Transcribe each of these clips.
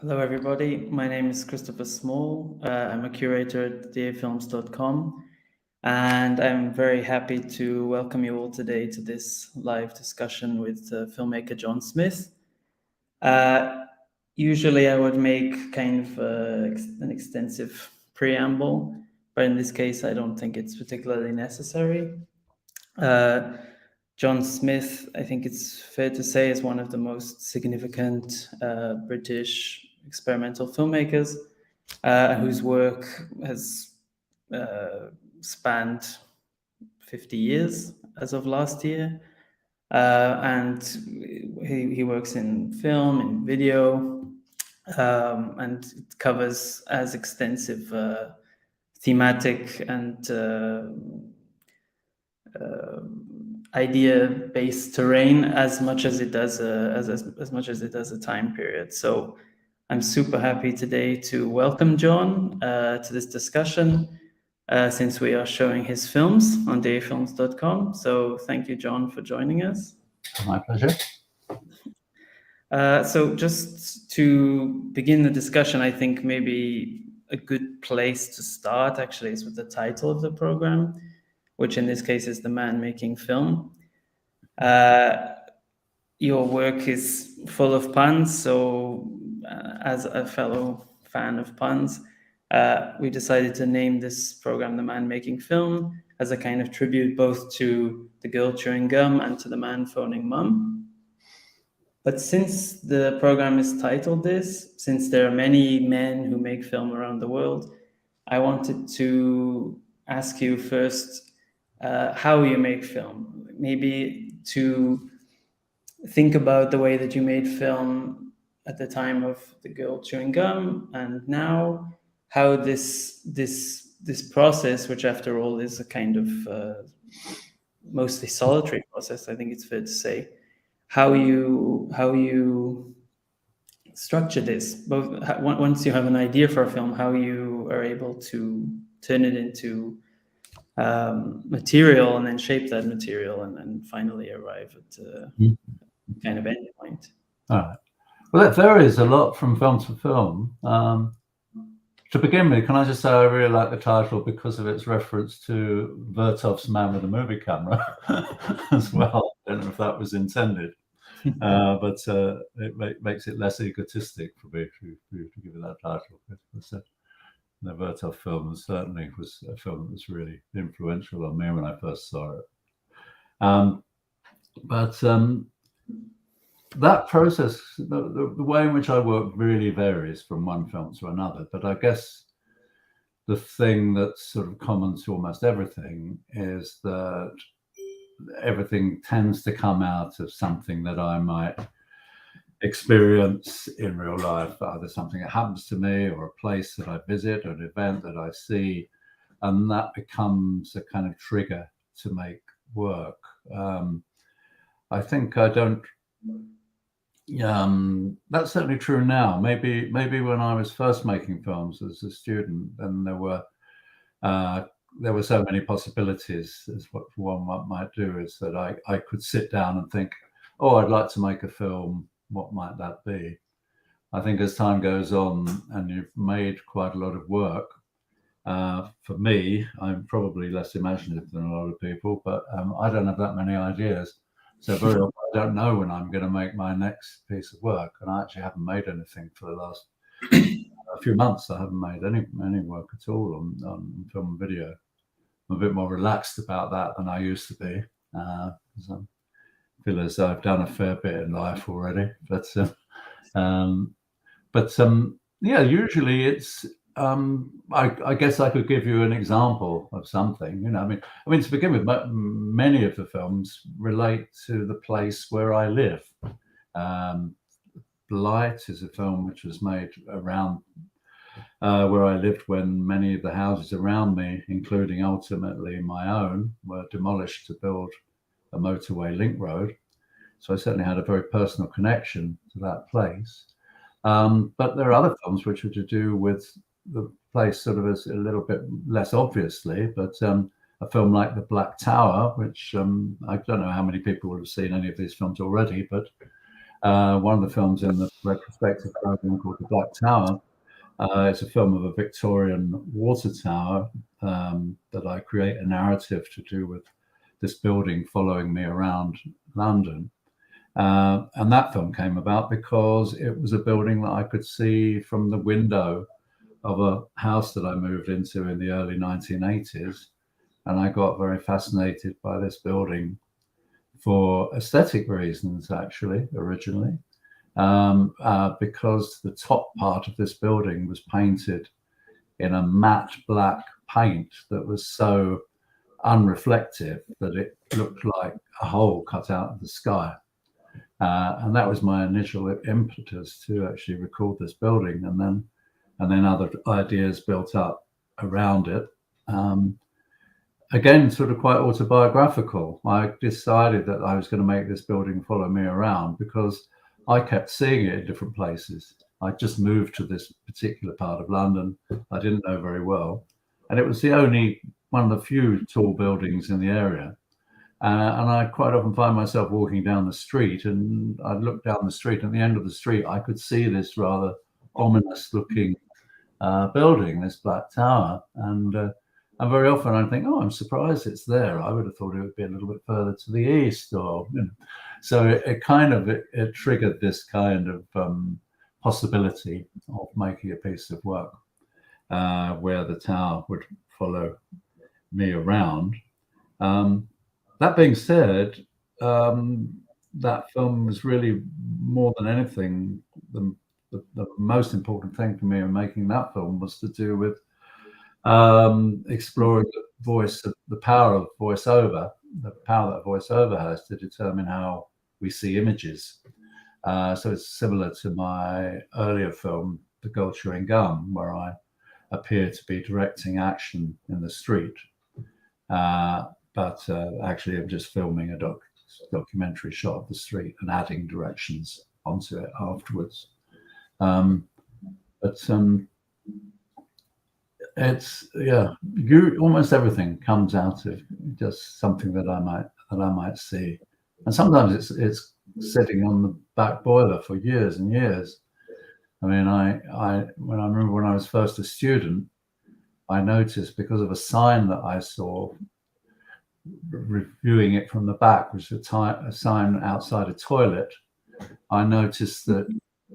Hello, everybody. My name is Christopher Small. I'm a curator at DAFilms.com, and I'm very happy to welcome you all today to this live discussion with filmmaker John Smith. Uh, Usually, I would make kind of an extensive preamble, but in this case, I don't think it's particularly necessary. Uh, John Smith, I think it's fair to say, is one of the most significant British experimental filmmakers whose work has spanned 50 years as of last year. And he works in film, in video, and it covers as extensive thematic and idea-based terrain as much as it does as much as it does a time period. So I'm super happy today to welcome John to this discussion since we are showing his films on DAFilms.com. So thank you, John, for joining us. My pleasure. So just to begin the discussion, I think maybe a good place to start actually is with the title of the program, which in this case is The Man Making Film. Your work is full of puns, so as a fellow fan of puns, we decided to name this program The Man Making Film as a kind of tribute both to the girl chewing gum and to the man phoning mum. But since the program is titled this, since there are many men who make film around the world, I wanted to ask you first how you make film. Maybe to think about the way that you made film at the time of the girl chewing gum, and now how this process, which after all is a kind of mostly solitary process, I think it's fair to say, how you structure this, both once you have an idea for a film, how you are able to turn it into material and then shape that material and then finally arrive at kind of end point. All right. Well, it varies a lot from film to film. To begin with, can I just say I really like the title because of its reference to Vertov's Man with a Movie Camera as well. I don't know if that was intended, but it makes it less egotistic for me to give it that title. The Vertov film certainly was a film that was really influential on me when I first saw it. That process, the way in which I work really varies from one film to another. But I guess the thing that's sort of common to almost everything is that everything tends to come out of something that I might experience in real life, either something that happens to me or a place that I visit or an event that I see, and that becomes a kind of trigger to make work. I think I don't. That's certainly true now. Maybe when I was first making films as a student, and there were so many possibilities as what one might do, is that I could sit down and think, oh, I'd like to make a film. What might that be? I think as time goes on and you've made quite a lot of work, for me, I'm probably less imaginative than a lot of people, but I don't have that many ideas. So very often I don't know when I'm going to make my next piece of work, and I actually haven't made anything for the last few months. I haven't made any work at all on film and video. I'm a bit more relaxed about that than I used to be. I feel as though I've done a fair bit in life already. Yeah, usually it's. I guess I could give you an example of something. I mean, to begin with, many of the films relate to the place where I live. Blight is a film which was made around where I lived when many of the houses around me, including ultimately my own, were demolished to build a motorway link road. So I certainly had a very personal connection to that place. But there are other films which are to do with the place sort of as a little bit less obviously, but a film like The Black Tower, which I don't know how many people would have seen any of these films already, but One of the films in the retrospective program called The Black Tower. It's a film of a Victorian water tower that I create a narrative to do with this building following me around London. And that film came about because it was a building that I could see from the window of a house that I moved into in the early 1980s. And I got very fascinated by this building for aesthetic reasons, actually, originally. Because the top part of this building was painted in a matte black paint that was so unreflective that it looked like a hole cut out of the sky. And that was my initial impetus to actually record this building, and then other ideas built up around it. Again, sort of quite autobiographical. I decided that I was going to make this building follow me around because I kept seeing it in different places. I just moved to this particular part of London I didn't know very well, and it was the only one of the few tall buildings in the area. And I quite often find myself walking down the street, and I'd look down the street, and at the end of the street, I could see this rather ominous-looking building, this black tower. And very often I think, oh, I'm surprised it's there. I would have thought it would be a little bit further to the east, or so it kind of it triggered this kind of possibility of making a piece of work where the tower would follow me around. That being said, that film was really more than anything, the most important thing for me in making that film was to do with exploring the power of voiceover, the power that voiceover has to determine how we see images. So it's similar to my earlier film, The Girl Chewing Gum, where I appear to be directing action in the street. But actually I'm just filming a documentary shot of the street and adding directions onto it afterwards. It's almost everything comes out of just something that I might see, and sometimes it's sitting on the back boiler for years and years. I mean, I remember when I was first a student, I noticed, because of a sign that I saw reviewing it from the back, which was a sign outside a toilet, I noticed that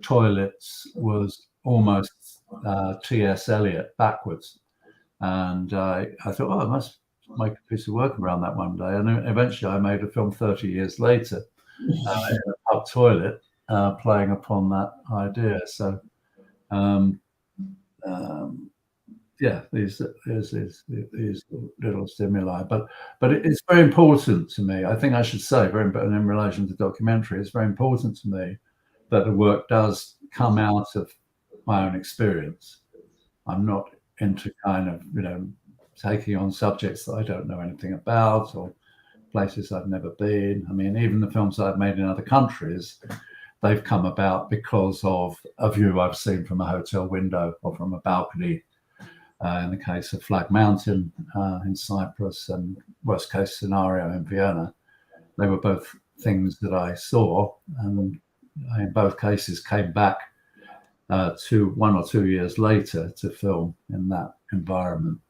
toilets was almost T.S. Eliot backwards. And I thought, oh, I must make a piece of work around that one day. And eventually I made a film 30 years later in a pub toilet, playing upon that idea. So, these little stimuli. But it's very important to me. I think I should say, very important in relation to documentary, it's very important to me that the work does come out of my own experience. I'm not into kind of, taking on subjects that I don't know anything about or places I've never been. I mean, even the films that I've made in other countries, they've come about because of a view I've seen from a hotel window or from a balcony. In the case of Flag Mountain in Cyprus and Worst Case Scenario in Vienna, they were both things that I saw, and in both cases came back 1 or 2 years later to film in that environment.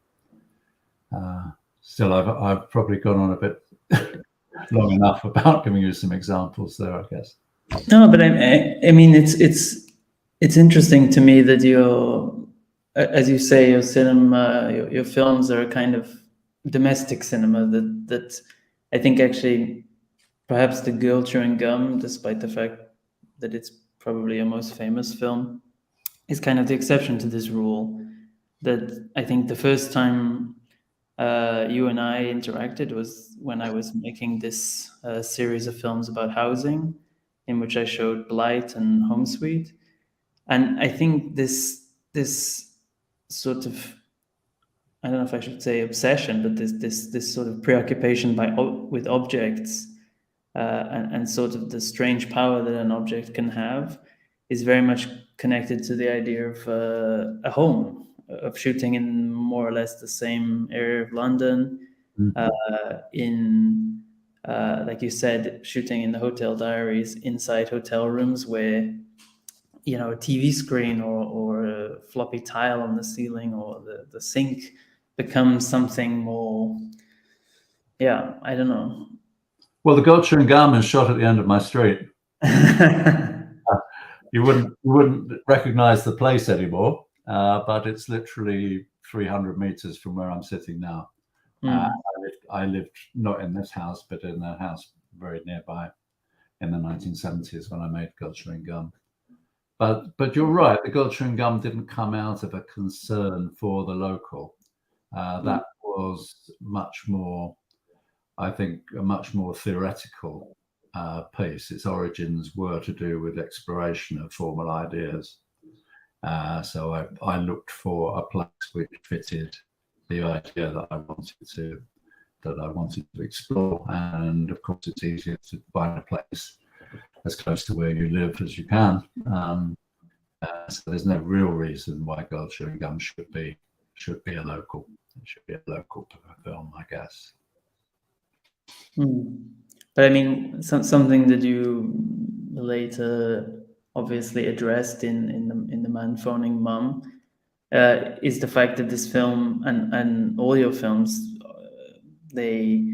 Still, I've probably gone on a bit long enough about giving you some examples there, I guess. No, but I mean, it's interesting to me that as you say, your cinema, your films are kind of domestic cinema that I think actually perhaps The Girl Chewing Gum, despite the fact that it's probably your most famous film, is kind of the exception to this rule. That I think the first time you and I interacted was when I was making this series of films about housing, in which I showed Blight and Home Sweet. And I think this sort of, I don't know if I should say obsession, but this sort of preoccupation with objects and sort of the strange power that an object can have is very much connected to the idea of a home, of shooting in more or less the same area of London, in like you said, shooting in the hotel diaries inside hotel rooms where, you know, a TV screen or a floppy tile on the ceiling or the sink becomes something more, yeah, I don't know. Well, the Gotcha and Gum is shot at the end of my street. You wouldn't recognize the place anymore, but it's literally 300 meters from where I'm sitting now. I lived not in this house, but in a house very nearby in the 1970s when I made Gotcha and Gum. But you're right, the Gotcha and Gum didn't come out of a concern for the local. That was much more, I think, a much more theoretical piece. Its origins were to do with exploration of formal ideas. So I looked for a place which fitted the idea that I wanted to explore. And of course, it's easier to find a place as close to where you live as you can. So there's no real reason why Gotcha and Gum should be a local. It should be a local film, I guess. But I mean, something that you later obviously addressed in the Man Phoning Mum is the fact that this film and all your films, they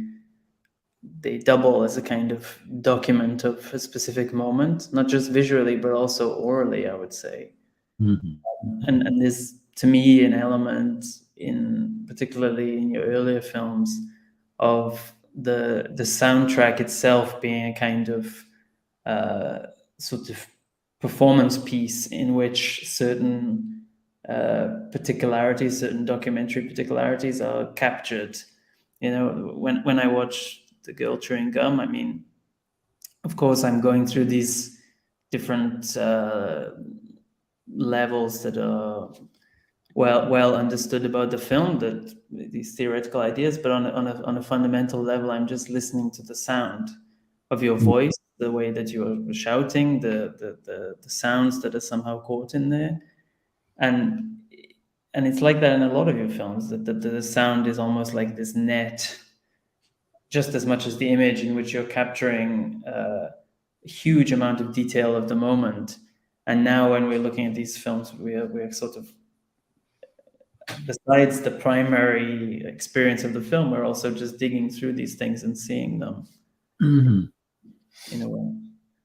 double as a kind of document of a specific moment, not just visually but also orally, I would say. And there's, to me, an element in particularly in your earlier films of the soundtrack itself being a kind of sort of performance piece in which certain particularities, certain documentary particularities are captured. You know, when I watch The Girl Chewing Gum, I mean, of course, I'm going through these different levels that are well understood about the film, that these theoretical ideas, but on a fundamental level, I'm just listening to the sound of your voice, the way that you're shouting, the sounds that are somehow caught in there, and it's like that in a lot of your films, that the sound is almost like this net, just as much as the image, in which you're capturing a huge amount of detail of the moment. And now when we're looking at these films, we're sort of, besides the primary experience of the film, we're also just digging through these things and seeing them in a way.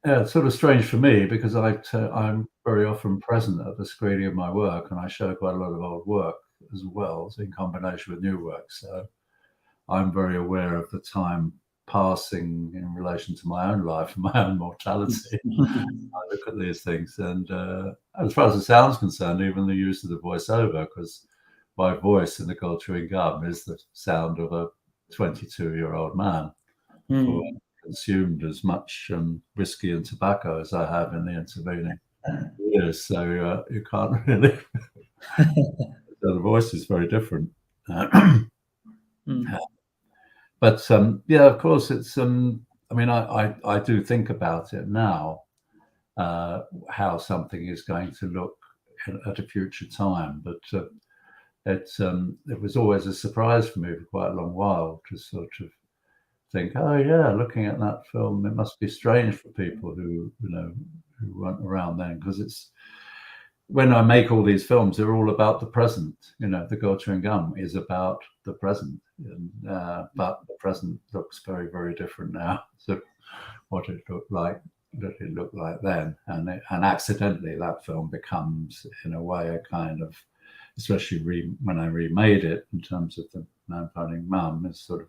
Yeah, it's sort of strange for me because I'm very often present at the screening of my work, and I show quite a lot of old work as well, in combination with new work. So I'm very aware of the time passing in relation to my own life and my own mortality. I look at these things, and as far as the sound's concerned, even the use of the voiceover, because my voice in The Girl Chewing Gum is the sound of a 22-year-old man who consumed as much whiskey and tobacco as I have in the intervening years. So you can't really. So the voice is very different. But yeah, of course, it's. I mean, I do think about it now, how something is going to look at a future time. But it was always a surprise for me for quite a long while to sort of think, oh yeah, looking at that film, it must be strange for people who weren't around then, because it's, when I make all these films, they're all about the present. You know, The Girl Chewing Gum is about the present, but the present looks very, very different now. So what it looked like then, and accidentally that film becomes, in a way, a kind of, especially when I remade it in terms of The Man Phoning Mum, is sort of,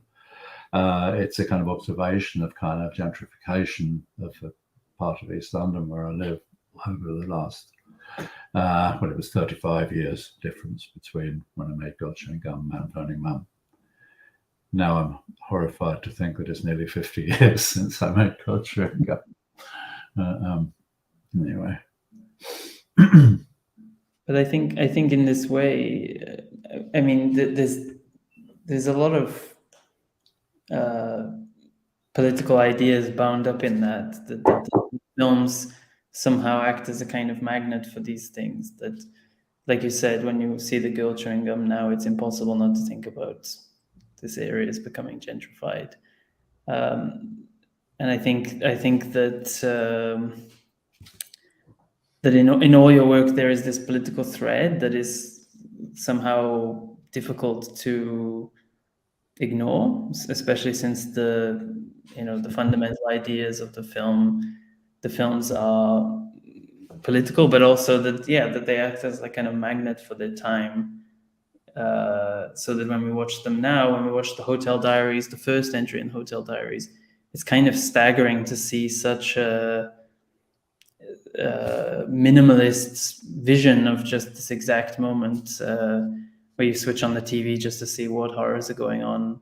it's a kind of observation of kind of gentrification of a part of East London where I live over the last, well, it was 35 years difference between when I made Gotcha and Gum and Man Phoning Mum. Now I'm horrified to think that it's nearly 50 years since I made Gotcha and Gum. Anyway. But I think in this way, I mean, there's a lot of political ideas bound up in that the films somehow act as a kind of magnet for these things. That, like you said, when you see The Girl Chewing Gum now, it's impossible not to think about this area is becoming gentrified. And I think that that in all your work there is this political thread that is somehow difficult to ignore, especially since the fundamental ideas of the films are political, but also that they act as a kind of magnet for their time. So that when we watch them now, when we watch the Hotel Diaries, the first entry in Hotel Diaries, it's kind of staggering to see such a minimalist vision of just this exact moment where you switch on the TV just to see what horrors are going on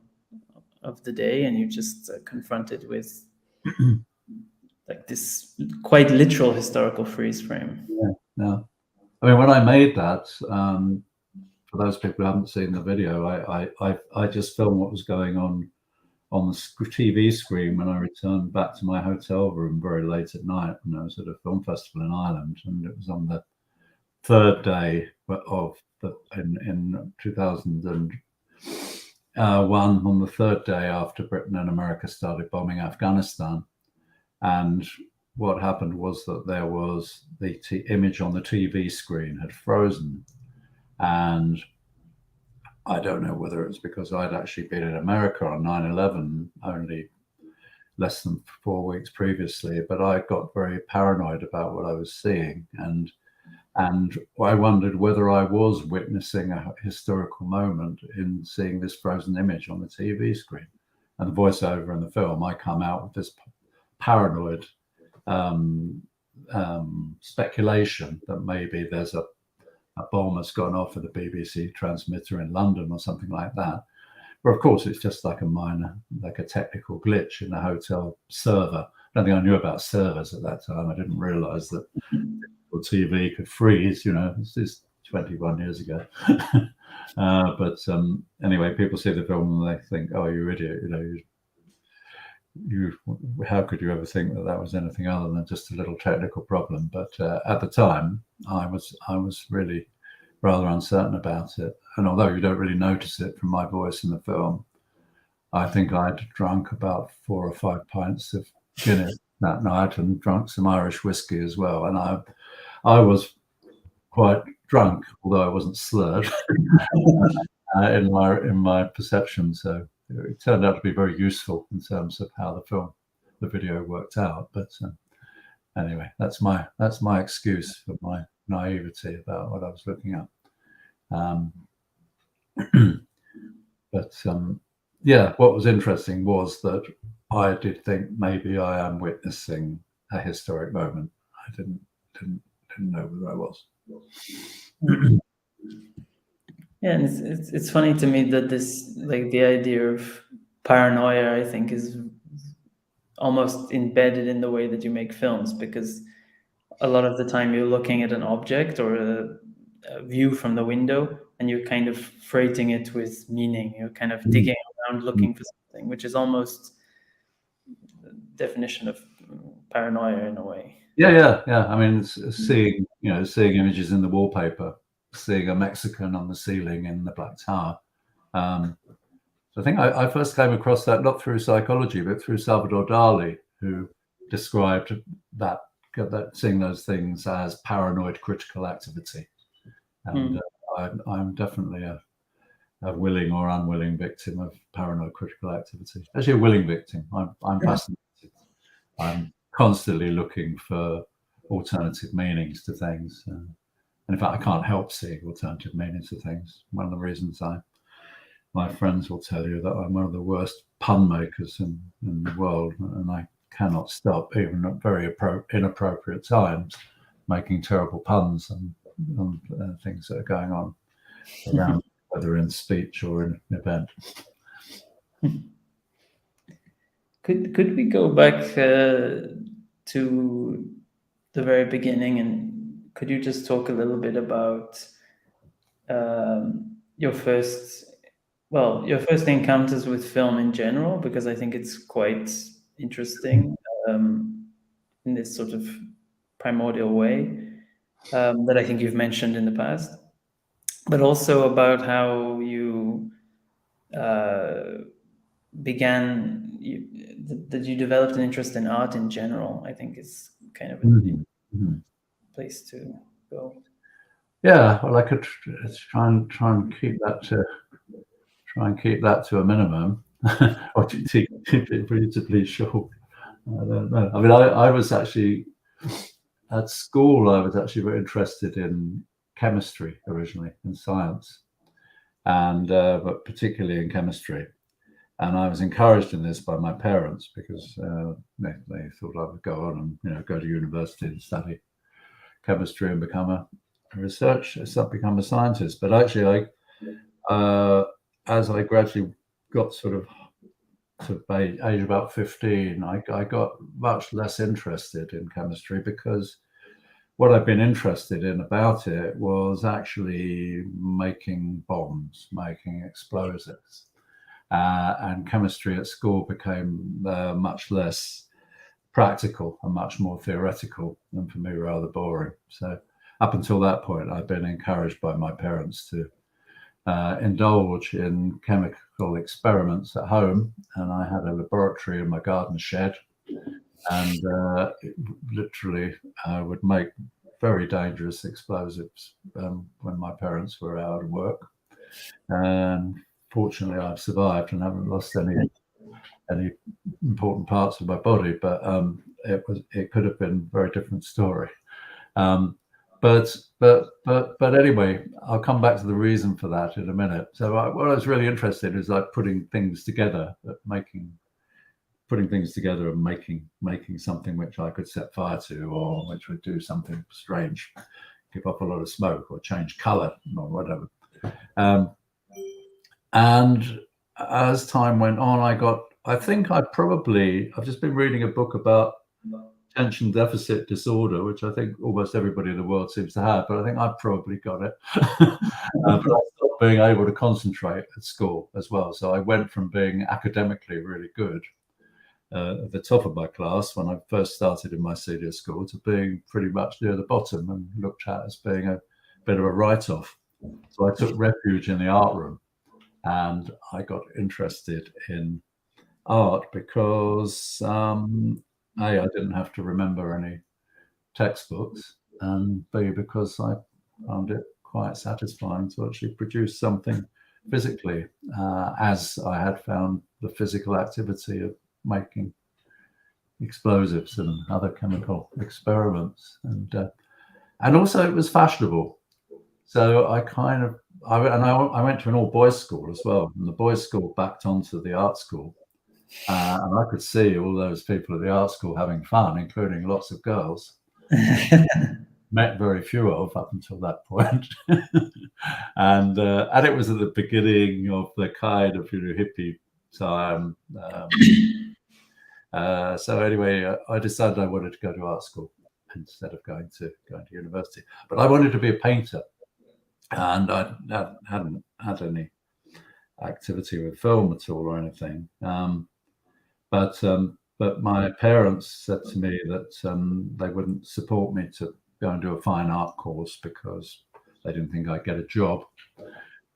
of the day, and you're just confronted with like this quite literal historical freeze frame. Yeah. I mean, when I made that, for those people who haven't seen the video, I just filmed what was going on the TV screen when I returned back to my hotel room very late at night. And I was at a film festival in Ireland, and it was on the third day of in 2001, on the third day after Britain and America started bombing Afghanistan. And what happened was that there was the image on the TV screen had frozen. And I don't know whether it was because I'd actually been in America on 9/11 only less than 4 weeks previously, but I got very paranoid about what I was seeing. And I wondered whether I was witnessing a historical moment in seeing this frozen image on the TV screen. And the voiceover in the film, I come out with this paranoid speculation that maybe there's a bomb has gone off at a BBC transmitter in London or something like that. But of course, it's just like a technical glitch in a hotel server. I don't think I knew about servers at that time. I didn't realize that TV could freeze. This is 21 years ago. But anyway, people see the film and they think, "Oh, you idiot! How could you ever think that was anything other than just a little technical problem?" But at the time, I was really rather uncertain about it. And although you don't really notice it from my voice in the film, I think I'd drunk about 4 or 5 pints of Guinness that night and drunk some Irish whiskey as well. And I was quite drunk, although I wasn't slurred in my perception. So it turned out to be very useful in terms of how the video worked out. But anyway, that's my excuse for my naivety about what I was looking at. But yeah, what was interesting was that I did think maybe I am witnessing a historic moment. I didn't know whether I was. Yeah, and it's funny to me that this, like, the idea of paranoia, I think, is almost embedded in the way that you make films, because a lot of the time you're looking at an object or a view from the window and you're kind of freighting it with meaning. You're kind of digging around looking for something, which is almost the definition of paranoia in a way. Yeah. I mean, seeing images in the wallpaper, seeing a Mexican on the ceiling in the Black Tower. So I think I first came across that not through psychology, but through Salvador Dali, who described that seeing those things as paranoid critical activity. And I'm definitely a willing or unwilling victim of paranoid critical activity. Actually, a willing victim. I'm fascinated. I'm constantly looking for alternative meanings to things. And in fact, I can't help seeing alternative meanings to things. One of the reasons my friends will tell you that I'm one of the worst pun makers in the world, and I cannot stop, even at very inappropriate times, making terrible puns on things that are going on around, whether in speech or in an event. Could we go back to the very beginning, and could you just talk a little bit about your first encounters with film in general, because I think it's quite interesting in this sort of primordial way that I think you've mentioned in the past, but also about how you that you developed an interest in art in general, I think is kind of a place to go. Yeah, well, I could try and keep that to a minimum, or to keep it reasonably short. I don't know. I mean, I was actually at school. I was actually very interested in chemistry originally, in science, and but particularly in chemistry. And I was encouraged in this by my parents because they thought I would go on and go to university and study chemistry and become a scientist. But actually, as I gradually got sort of to age about 15, I got much less interested in chemistry because what I've been interested in about it was actually making bombs, making explosives. And chemistry at school became much less practical and much more theoretical, and for me rather boring. So up until that point, I've been encouraged by my parents to indulge in chemical experiments at home, and I had a laboratory in my garden shed, and literally would make very dangerous explosives when my parents were out of work. And fortunately, I've survived and haven't lost any important parts of my body, but it could have been a very different story. But anyway, I'll come back to the reason for that in a minute. So what I was really interested in is like putting things together, and making something which I could set fire to, or which would do something strange, give up a lot of smoke, or change color, or whatever. And as time went on, I've just been reading a book about attention deficit disorder, which I think almost everybody in the world seems to have, but I think I've probably got it. But I stopped being able to concentrate at school as well. So I went from being academically really good at the top of my class when I first started in my senior school to being pretty much near the bottom and looked at as being a bit of a write-off. So I took refuge in the art room, and I got interested in art because A, I didn't have to remember any textbooks, and B, because I found it quite satisfying to actually produce something physically, as I had found the physical activity of making explosives and other chemical experiments, and also it was fashionable. So I went to an all boys school as well, and the boys school backed onto the art school, and I could see all those people at the art school having fun, including lots of girls. Met very few of up until that point. And it was at the beginning of the kind of hippie time. So anyway, I decided I wanted to go to art school instead of going to university. But I wanted to be a painter, and I hadn't had any activity with film at all or anything. But my parents said to me that they wouldn't support me to go and do a fine art course because they didn't think I'd get a job.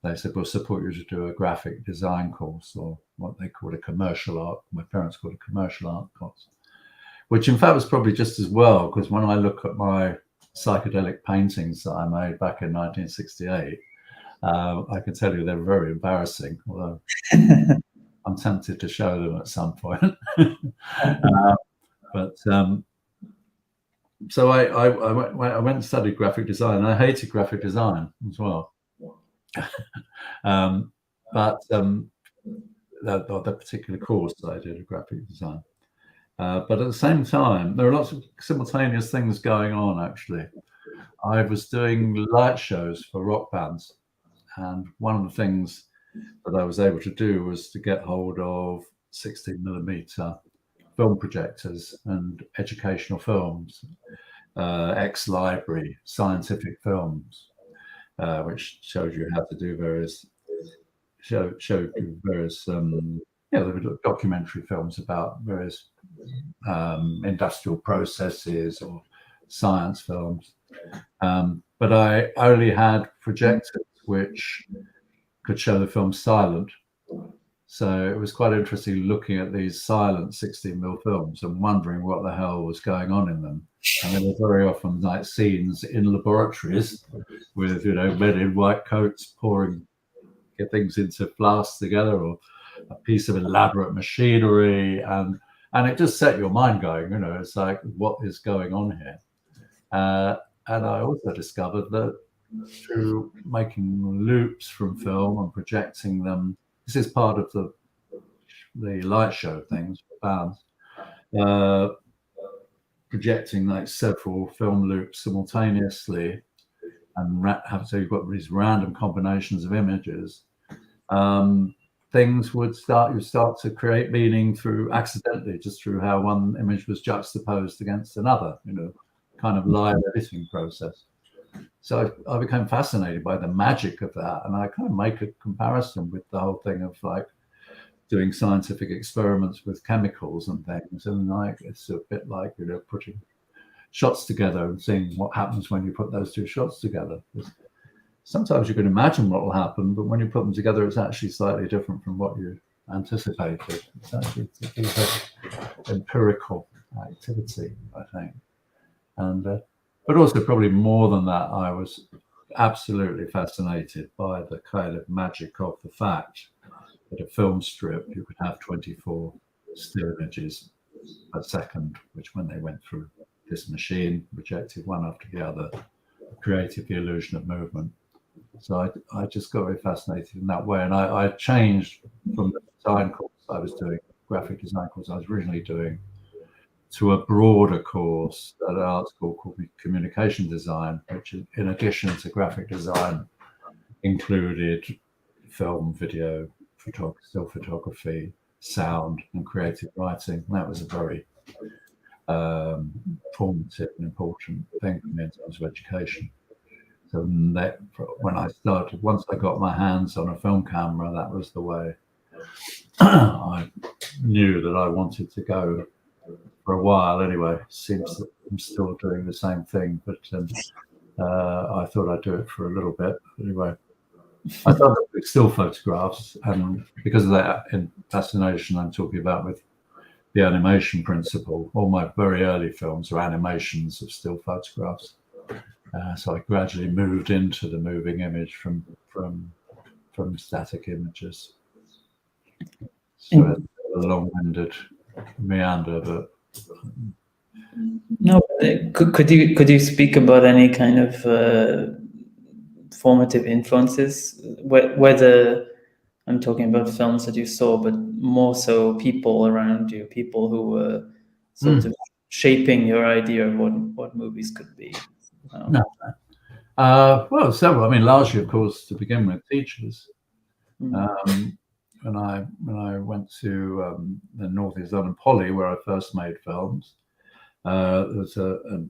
They said, we'll support you to do a graphic design course, or what they called a commercial art. My parents called a commercial art course, which in fact was probably just as well, because when I look at my psychedelic paintings that I made back in 1968, I can tell you they're very embarrassing, although I'm tempted to show them at some point. So I went and studied graphic design, and I hated graphic design as well. But the particular course that I did of graphic design. But at the same time, there are lots of simultaneous things going on, actually. I was doing light shows for rock bands, and one of the things that I was able to do was to get hold of 16mm film projectors and educational films, ex-library scientific films, which showed you how to do various documentary films about various industrial processes or science films. But I only had projectors which could show the film silent. So it was quite interesting looking at these silent 16mm films and wondering what the hell was going on in them. And there were very often like scenes in laboratories with, you know, men in white coats pouring things into flasks together, or a piece of elaborate machinery, and it just set your mind going. You know, it's like, what is going on here? And I also discovered that through making loops from film and projecting them, this is part of the light show things for bands, projecting like several film loops simultaneously, and so you've got these random combinations of images. Things would start to create meaning through accidentally, just through how one image was juxtaposed against another, you know, kind of live editing process. So I became fascinated by the magic of that, and I kind of make a comparison with the whole thing of like doing scientific experiments with chemicals and things, and like it's a bit like, you know, putting shots together and seeing what happens when you put those two shots together. Sometimes you can imagine what will happen, but when you put them together, it's actually slightly different from what you anticipated. It's actually an empirical activity, I think. And but also probably more than that, I was absolutely fascinated by the kind of magic of the fact that a film strip, you could have 24 still images per second, which when they went through this machine, projected one after the other, created the illusion of movement. So I just got very fascinated in that way. And I changed from the design course I was doing, graphic design course I was originally doing, to a broader course at an art school called communication design, which in addition to graphic design included film, video, still photography, sound, and creative writing. And that was a very formative and important thing for me in terms of education. So that, when I started, once I got my hands on a film camera, that was the way I knew that I wanted to go for a while. Anyway, seems that I'm still doing the same thing, but I thought I'd do it for a little bit. Anyway, I started with still photographs, and because of that fascination I'm talking about with the animation principle, all my very early films are animations of still photographs. So I gradually moved into the moving image from static images. So it's a long-winded meander, but no. Could you speak about any kind of formative influences, whether I'm talking about films that you saw, but more so people around you, people who were sort of shaping your idea of what movies could be? No. Well, several. I mean, largely, of course, to begin with, teachers. When I went to the Northeast London Poly, where I first made films, there was a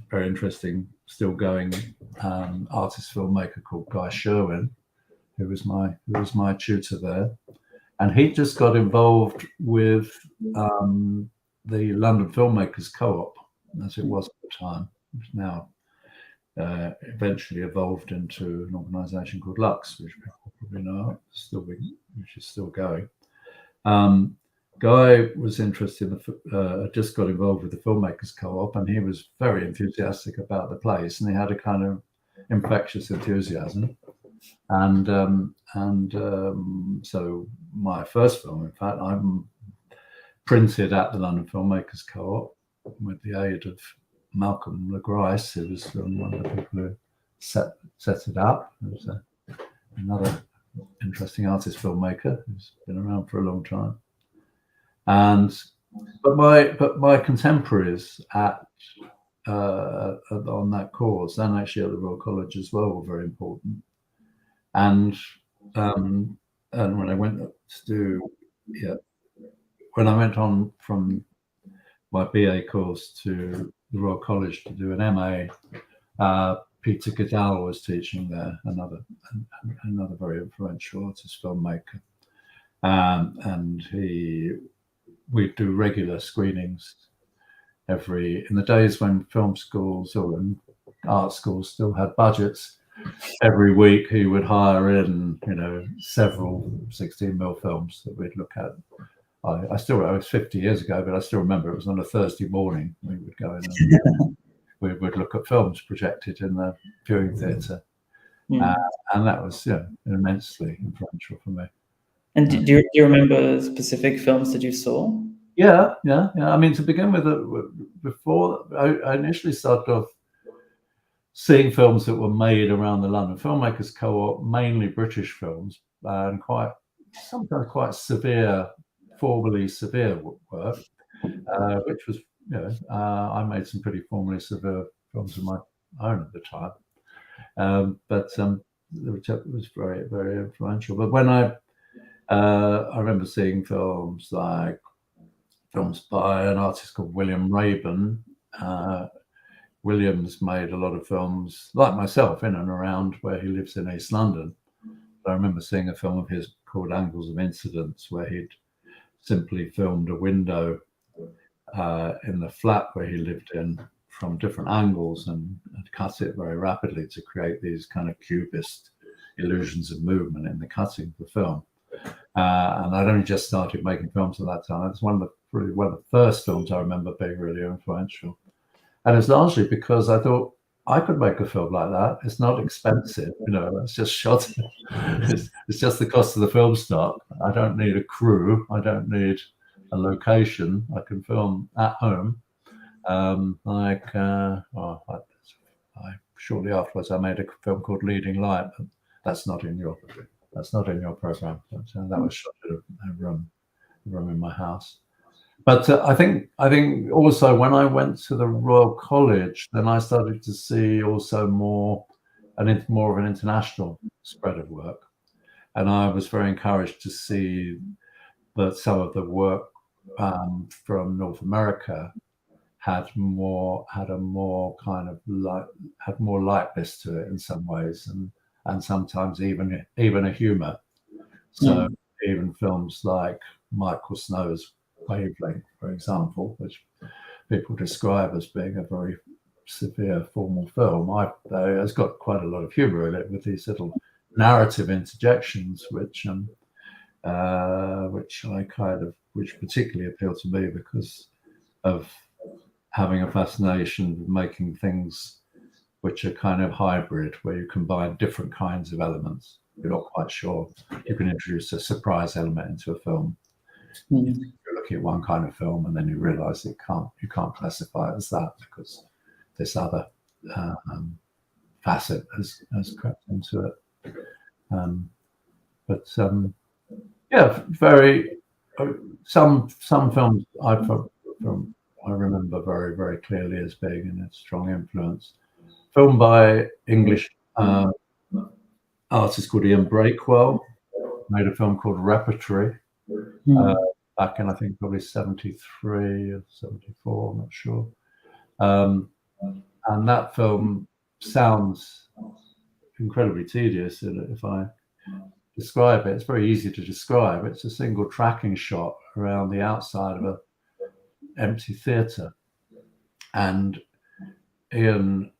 very interesting, still going artist filmmaker called Guy Sherwin, who was my tutor there, and he just got involved with the London Filmmakers Co-op, as it was at the time. It's now eventually evolved into an organisation called Lux, which people probably know, which is still going. Guy was interested in just got involved with the Filmmakers Co-op, and he was very enthusiastic about the place, and he had a kind of infectious enthusiasm. And so my first film, in fact, I'm printed at the London Filmmakers Co-op with the aid of Malcolm LeGrice, who was one of the people who set it up. He was another interesting artist filmmaker who's been around for a long time. But my contemporaries on that course, and actually at the Royal College as well, were very important. And when I went when I went on from my BA course to the Royal College to do an MA, Peter Goodall was teaching there, another very influential artist filmmaker, and we'd do regular screenings in the days when film schools or art schools still had budgets. every week he would hire in, several 16mm films that we'd look at. I still, it was 50 years ago, but I still remember it was on a Thursday morning. We would go in and we would look at films projected in the viewing theatre. And that was immensely influential for me. And do you remember specific films that you saw? Yeah. I mean, to begin with, before I initially started off seeing films that were made around the London Filmmakers Co-op, mainly British films, and sometimes quite severe, formally severe work, which was, I made some pretty formally severe films of my own at the time, which was very, very influential. But when I remember seeing films by an artist called William Raeburn. William's made a lot of films, like myself, in and around where he lives in East London. I remember seeing a film of his called Angles of Incidence, where he'd simply filmed a window in the flat where he lived in from different angles and cut it very rapidly to create these kind of cubist illusions of movement in the cutting of the film. And I'd only just started making films at that time. It's one of the first films I remember being really influential. And it's largely because I thought I could make a film like that. It's not expensive, it's just shot. It's just the cost of the film stock. I don't need a crew. I don't need a location. I can film at home. Shortly afterwards, I made a film called Leading Light, but that's not in your program. But, that was shot in a room in my house. But I think also when I went to the Royal College, then I started to see also more of an international spread of work, and I was very encouraged to see that some of the work from North America had more lightness to it in some ways, and sometimes even a humor. So even films like Michael Snow's Wavelength, for example, which people describe as being a very severe formal film, it's got quite a lot of humor in it, with these little narrative interjections, which particularly appeal to me because of having a fascination with making things which are kind of hybrid, where you combine different kinds of elements. You're not quite sure. You can introduce a surprise element into a film. You're looking at one kind of film, and then you realize you can't classify it as that because this other facet has crept into it. Some films I remember very, very clearly as being in a strong influence. Film by English artist called Ian Breakwell, made a film called Repertory back in, I think, probably 73 or 74, I'm not sure. And that film sounds incredibly tedious if I describe it. It's very easy to describe. It's a single tracking shot around the outside of an empty theatre, and Ian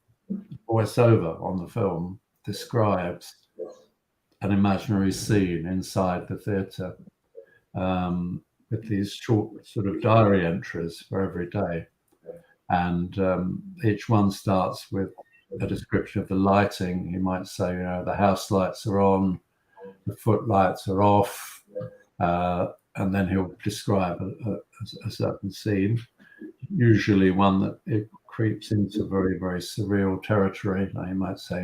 voiceover on the film describes an imaginary scene inside the theatre with these short sort of diary entries for every day, and each one starts with a description of the lighting. He might say, the house lights are on, the footlights are off, and then he'll describe a certain scene, usually one that it creeps into very, very surreal territory. Like, you might say,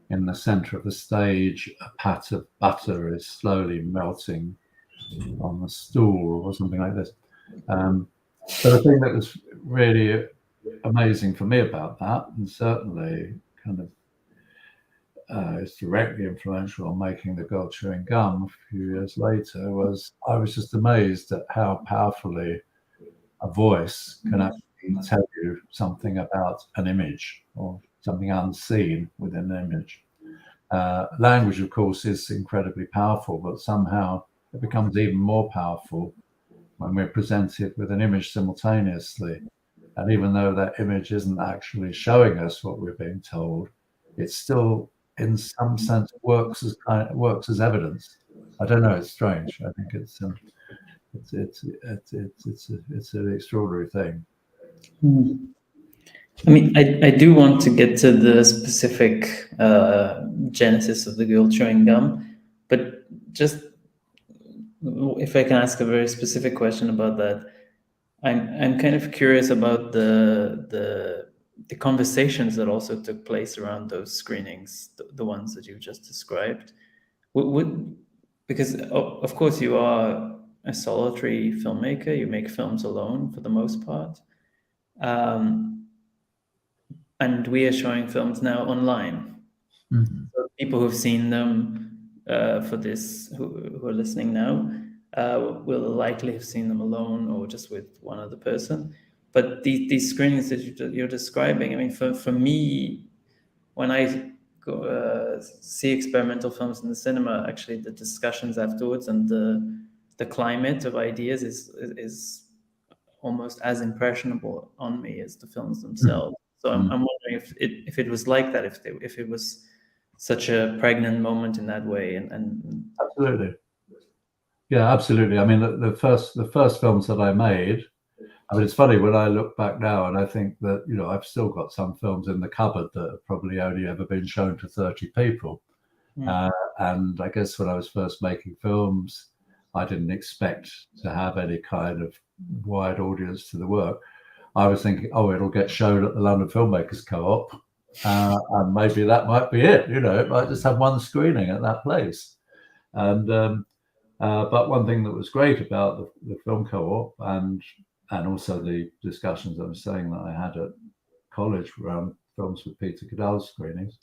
in the center of the stage, a pat of butter is slowly melting on the stool or something like this. So the thing that was really amazing for me about that, and certainly kind of is directly influential on making The Girl Chewing Gum a few years later, was I was just amazed at how powerfully a voice can actually tell you something about an image or something unseen within an image. Language, of course, is incredibly powerful, but somehow it becomes even more powerful when we're presented with an image simultaneously. And even though that image isn't actually showing us what we're being told, it's still in some sense, works as evidence. I don't know. It's strange. I think it's an extraordinary thing. I mean, I do want to get to the specific genesis of the girl chewing gum, but just if I can ask a very specific question about that, I'm kind of curious about the conversations that also took place around those screenings, the ones that you've just described. Because of course you are a solitary filmmaker, you make films alone for the most part, and we are showing films now online. Mm-hmm. So people who've seen them for this, who are listening now, will likely have seen them alone or just with one other person. But these screenings that you're describing, I mean, for me, when I go, see experimental films in the cinema, actually the discussions afterwards and the climate of ideas is almost as impressionable on me as the films themselves. So I'm wondering if it was like that, if it was such a pregnant moment in that way, and Absolutely. Yeah, absolutely. I mean, the first films that I made, I mean, it's funny when I look back now and I think that, you know, I've still got some films in the cupboard that have probably only ever been shown to 30 people. And I guess when I was first making films, I didn't expect to have any kind of wide audience to the work. I was thinking, oh, it'll get shown at the London Filmmakers Co-op, and maybe that might be it. You know, it might just have one screening at that place. And but one thing that was great about the film co-op and also the discussions I was saying that I had at college around films with Peter Cadell's screenings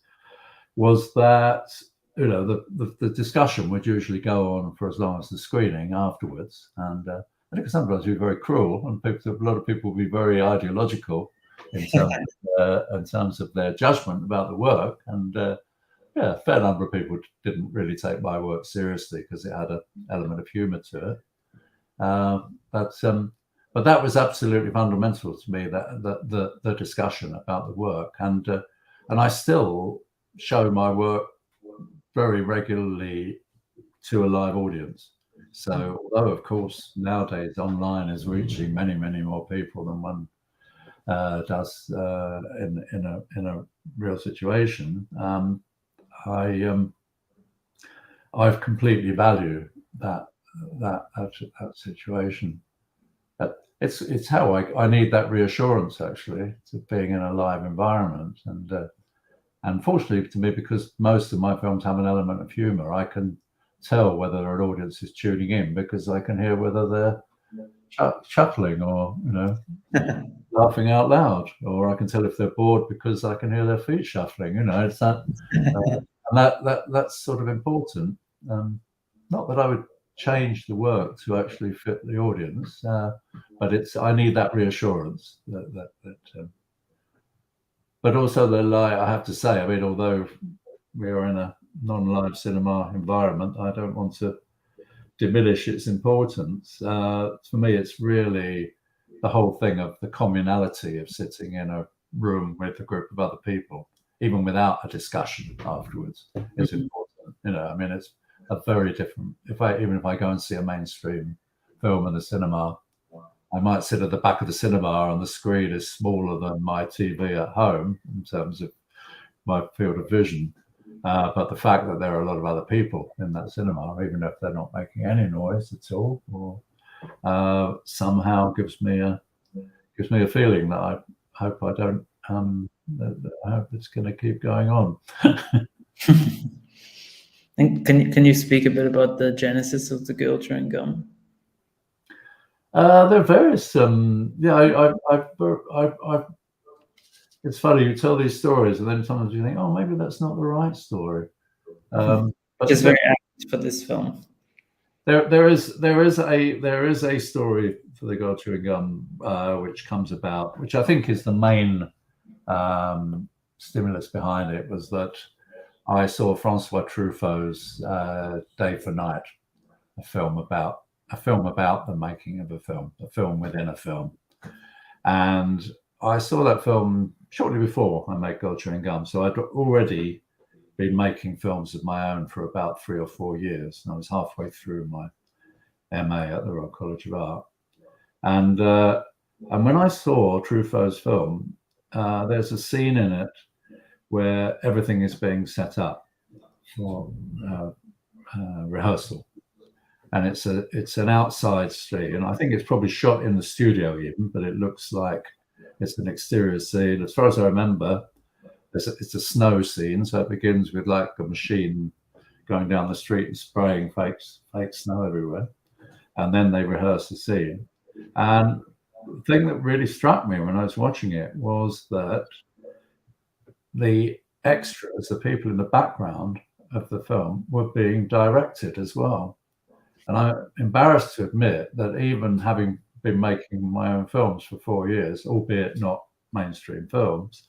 was that, you know, the discussion would usually go on for as long as the screening afterwards, and I think sometimes be very cruel, and a lot of people would be very ideological in terms of their judgment about the work, and yeah, a fair number of people didn't really take my work seriously because it had an element of humour to it. But that was absolutely fundamental to me, that the discussion about the work, and I still show my work very regularly to a live audience. So although of course nowadays online is reaching many more people than one does in a real situation, I've completely valued that situation. It's how I need that reassurance, actually, to being in a live environment, and fortunately to me, because most of my films have an element of humor, I can tell whether an audience is tuning in because I can hear whether they're chuckling or, you know, laughing out loud, or I can tell if they're bored because I can hear their feet shuffling. You know, it's that, and that's sort of important. Not that I would change the work to actually fit the audience, but I need that reassurance but also I have to say, I mean, although we are in a non-live cinema environment, I don't want to diminish its importance. For me, it's really the whole thing of the communality of sitting in a room with a group of other people, even without a discussion afterwards, is important. You know, I mean, it's a very different. Even if I go and see a mainstream film in the cinema, I might sit at the back of the cinema and the screen is smaller than my TV at home in terms of my field of vision. But the fact that there are a lot of other people in that cinema, even if they're not making any noise at all, or somehow gives me a feeling that I hope I don't. I hope it's going to keep going on. And can you speak a bit about the genesis of the girl chewing gum? There are various. Yeah, I've. It's funny, you tell these stories, and then sometimes you think, oh, maybe that's not the right story. But it's very apt for this film. There is a story for the girl chewing gum, which comes about, which I think is the main stimulus behind it, was that I saw Francois Truffaut's Day for Night, a film about the making of a film within a film, and I saw that film shortly before I made Girl Chewing Gum, so I'd already been making films of my own for about 3 or 4 years, and I was halfway through my MA at the Royal College of Art. And when I saw Truffaut's film, there's a scene in it where everything is being set up for rehearsal, and it's an outside street, and I think it's probably shot in the studio even, but it looks like it's an exterior scene. As far as I remember, it's a snow scene, so it begins with like a machine going down the street and spraying fake snow everywhere, and then they rehearse the scene. And the thing that really struck me when I was watching it was that the extras, the people in the background of the film, were being directed as well. And I'm embarrassed to admit that even having been making my own films for 4 years, albeit not mainstream films,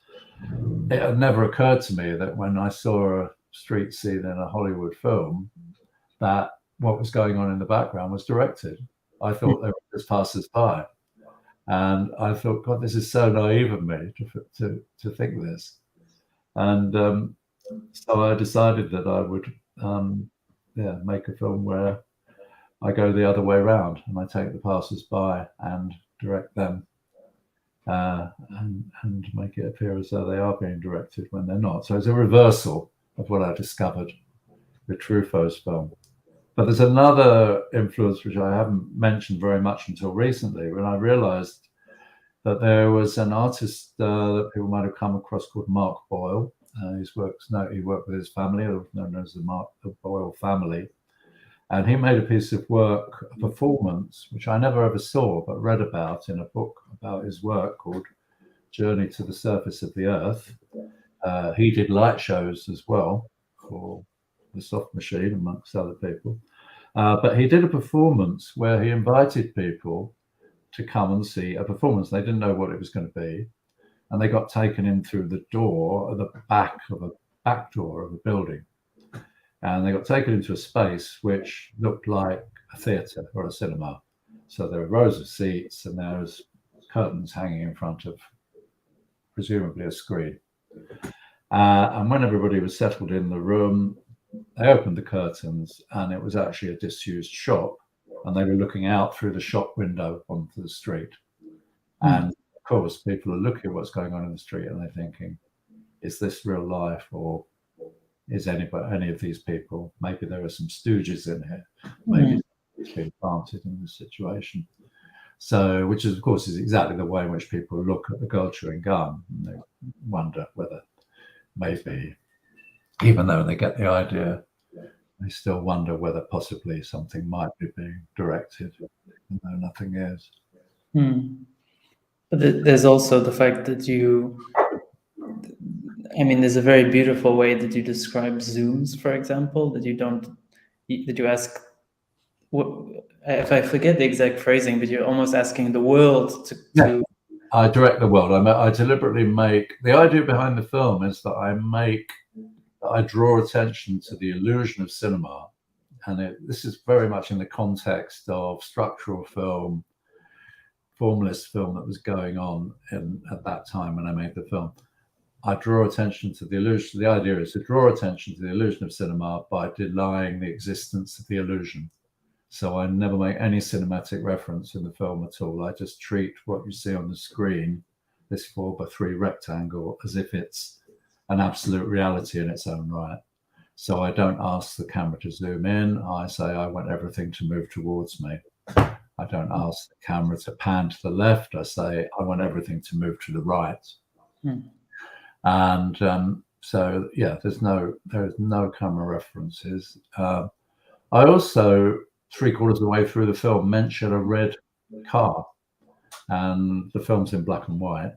it had never occurred to me that when I saw a street scene in a Hollywood film, that what was going on in the background was directed. I thought they were just passers-by. And I thought, God, this is so naive of me to think this. And so I decided that I would make a film where I go the other way around and I take the passers-by and direct them and make it appear as though they are being directed when they're not. So it's a reversal of what I discovered with Truffaut's film. But there's another influence which I haven't mentioned very much until recently, when I realized that there was an artist that people might have come across called Mark Boyle. He worked with his family, known as the Boyle family. And he made a piece of work, a performance, which I never ever saw, but read about in a book about his work called Journey to the Surface of the Earth. He did light shows as well for the Soft Machine, amongst other people. But he did a performance where he invited people to come and see a performance. They didn't know what it was going to be. And they got taken in through the door, the back door of a building. And they got taken into a space which looked like a theatre or a cinema. So there were rows of seats and there was curtains hanging in front of presumably a screen. And when everybody was settled in the room, they opened the curtains and it was actually a disused shop, and they were looking out through the shop window onto the street. And of course, people are looking at what's going on in the street and they're thinking, is this real life, or is any of these people, maybe there are some stooges in here, maybe it's been planted in this situation. So, which is, of course, is exactly the way in which people look at the girl chewing gum, and they wonder whether maybe, even though they get the idea, they still wonder whether possibly something might be being directed, even though nothing is. But there's also the fact that there's a very beautiful way that you describe zooms, for example, that you ask, if I forget the exact phrasing, but you're almost asking the world to I direct the world. I deliberately make, the idea behind the film is that I draw attention to the illusion of cinema. And this is very much in the context of structural film, formalist film that was going on at that time when I made the film. I draw attention to the illusion. The idea is to draw attention to the illusion of cinema by denying the existence of the illusion. So I never make any cinematic reference in the film at all. I just treat what you see on the screen, this 4x3 rectangle, as if it's an absolute reality in its own right. So I don't ask the camera to zoom in. I say I want everything to move towards me. I don't ask the camera to pan to the left. I say I want everything to move to the right. And so, yeah, there's no camera references. I also, 3/4 of the way through the film, mention a red car, and the film's in black and white.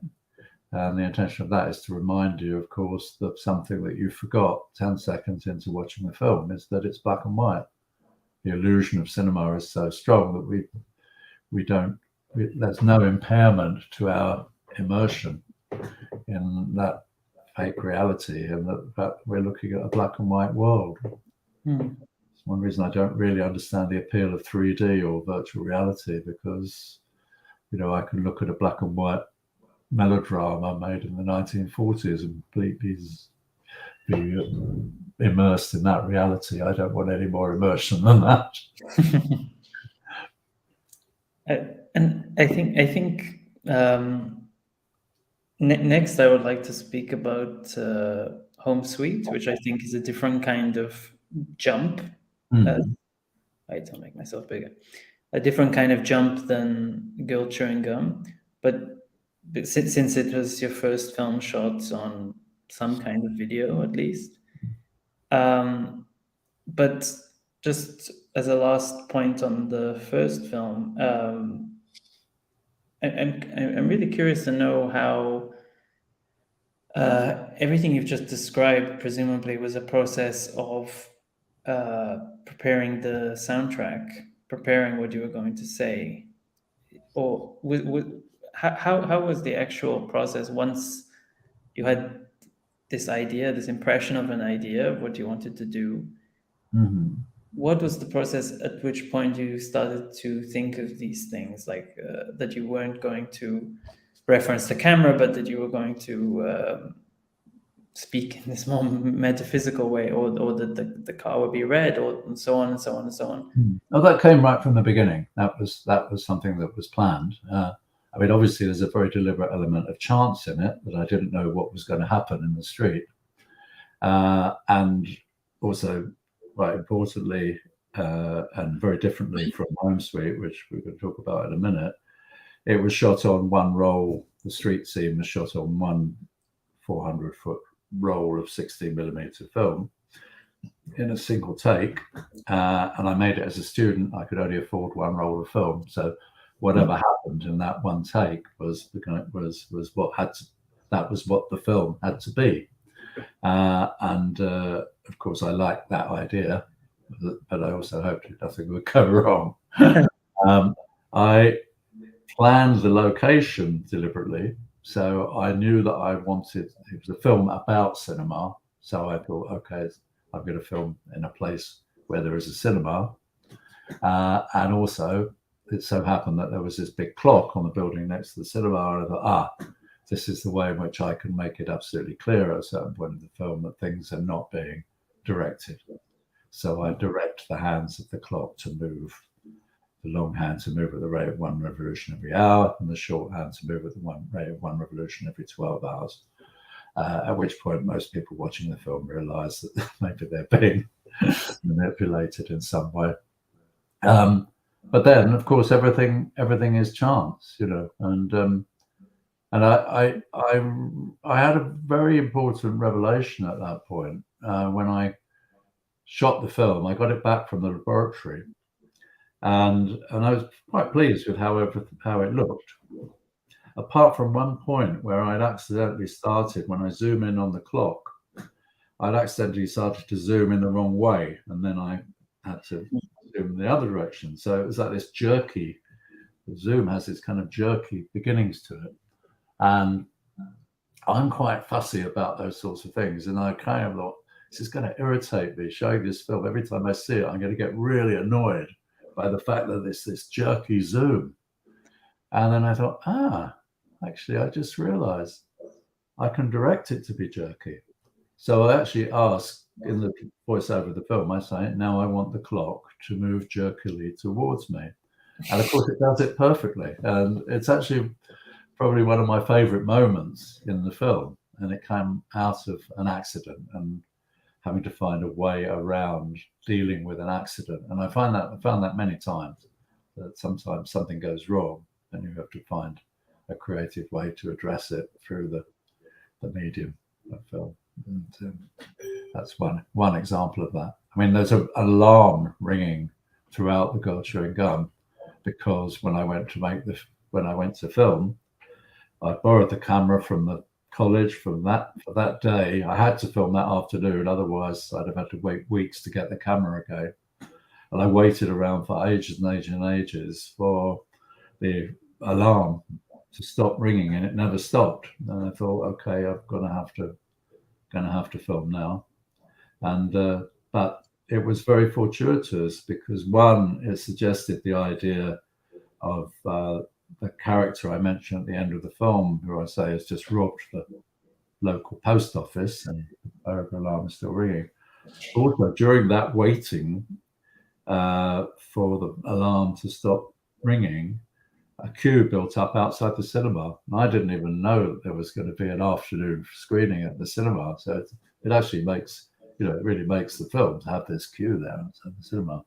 And the intention of that is to remind you, of course, that something that you forgot 10 seconds into watching the film is that it's black and white. The illusion of cinema is so strong that there's no impairment to our immersion in that fake reality, and that we're looking at a black and white world. It's one reason I don't really understand the appeal of 3D or virtual reality, because, I can look at a black and white melodrama made in the 1940s and completely immersed in that reality. I don't want any more immersion than that. And I think next I would like to speak about Home Sweet, which I think is a different kind of jump. Wait, I'll make myself bigger. A different kind of jump than Girl Chewing Gum, but since it was your first film shot on some kind of video, at least. But just as a last point on the first film, I'm really curious to know how everything you've just described presumably was a process of preparing the soundtrack, preparing what you were going to say, or how was the actual process once you had this idea, this impression of an idea of what you wanted to do? What was the process at which point you started to think of these things, like that you weren't going to reference the camera, but that you were going to speak in this more metaphysical way, or that the car would be red, or and so on and so on and so on? Oh, that came right from the beginning. That was something that was planned. I mean, obviously, there's a very deliberate element of chance in it, that I didn't know what was going to happen in the street. And also, quite importantly, and very differently from Home Sweet, which we're going to talk about in a minute, it was shot on one roll. The street scene was shot on one 400-foot roll of 16mm film in a single take. And I made it as a student. I could only afford one roll of film. So whatever happened in that one take was what had to, that was what the film had to be. And of course, I liked that idea, but I also hoped nothing would go wrong. I planned the location deliberately, so I knew that I wanted, it was a film about cinema. So I thought, okay, I'm going to film in a place where there is a cinema. And also, it so happened that there was this big clock on the building next to the cinema. And I thought, this is the way in which I can make it absolutely clear at a certain point in the film that things are not being directed. So I direct the hands of the clock to move, the long hand to move at the rate of 1 revolution every hour, and the short hand to move at the rate of 1 revolution every 12 hours. At which point most people watching the film realize that maybe they're being manipulated in some way. But then, of course, everything is chance, you know, and I had a very important revelation at that point. When I shot the film, I got it back from the laboratory, and I was quite pleased with how it looked. Apart from one point where I'd accidentally started, when I zoom in on the clock, I'd accidentally started to zoom in the wrong way, and then I had to zoom in the other direction. So it was like this jerky, the zoom has this kind of jerky beginnings to it. And I'm quite fussy about those sorts of things. And I kind of thought, this is going to irritate me showing this film. Every time I see it, I'm going to get really annoyed by the fact that there's this jerky zoom. And then I thought, actually, I just realized I can direct it to be jerky. So I actually asked in the voiceover of the film, I say, now I want the clock to move jerkily towards me. And of course, it does it perfectly. And it's actually probably one of my favorite moments in the film. And it came out of an accident and having to find a way around dealing with an accident. And I found that many times, that sometimes something goes wrong and you have to find a creative way to address it through the medium of film. And that's one example of that. I mean, there's an alarm ringing throughout the Girl Chewing Gum, because when I went to film, I borrowed the camera from the college for that day. I had to film that afternoon, otherwise I'd have had to wait weeks to get the camera again. And I waited around for ages and ages and ages for the alarm to stop ringing, and it never stopped. And I thought, okay, I'm gonna have to film now. And but it was very fortuitous, because one, it suggested the idea of the character I mentioned at the end of the film, who I say has just robbed the local post office, and the burglar alarm is still ringing. Also, during that waiting for the alarm to stop ringing, a queue built up outside the cinema. And I didn't even know that there was going to be an afternoon screening at the cinema. So it actually makes, it really makes the film to have this queue there outside the cinema.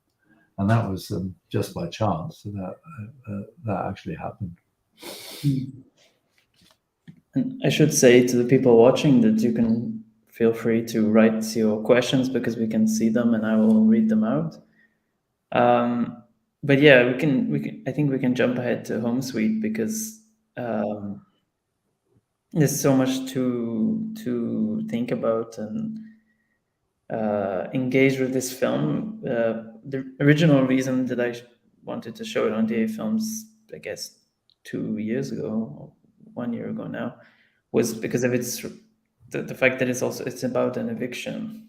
And that was just by chance that actually happened. And I should say to the people watching that you can feel free to write your questions, because we can see them and I will read them out. But yeah, we can. I think we can jump ahead to Home Sweet, because there's so much to think about and engage with this film. The original reason that I wanted to show it on DAFilms, I guess 2 years ago, or 1 year ago now, was because of its the fact that it's about an eviction.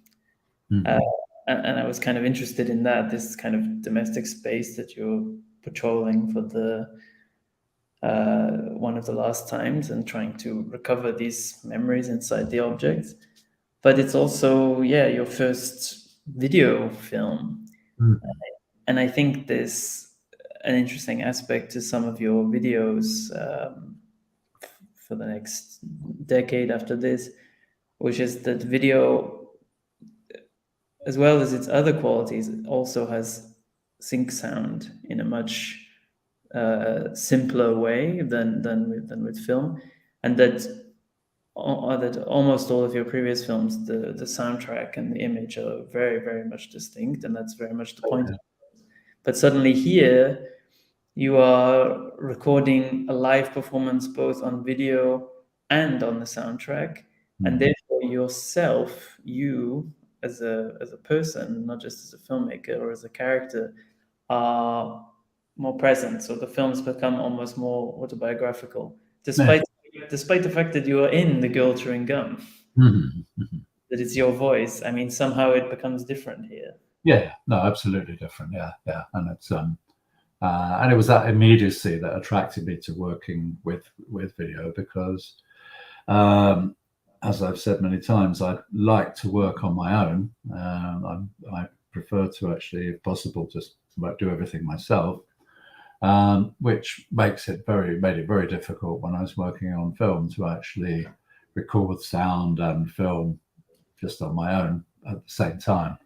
Mm-hmm. And I was kind of interested in that, this kind of domestic space that you're patrolling for the one of the last times, and trying to recover these memories inside the objects. But it's also, your first video film. Mm-hmm. And I think there's an interesting aspect to some of your videos for the next decade after this, which is that video, as well as its other qualities, also has sync sound in a much simpler way than with film, and that almost all of your previous films, the soundtrack and the image are very, very much distinct, and that's very much the point. But suddenly here, you are recording a live performance both on video and on the soundtrack, and therefore yourself, you as a person, not just as a filmmaker or as a character, are more present. So the films become almost more autobiographical, despite the fact that you are in The Girl Chewing Gum, that it's your voice. I mean, somehow it becomes different here. Yeah, no, absolutely different. Yeah, and it's and it was that immediacy that attracted me to working with video, because as I've said many times, I like to work on my own. I prefer to actually, if possible, just do everything myself, which made it very difficult when I was working on film to actually record sound and film just on my own at the same time.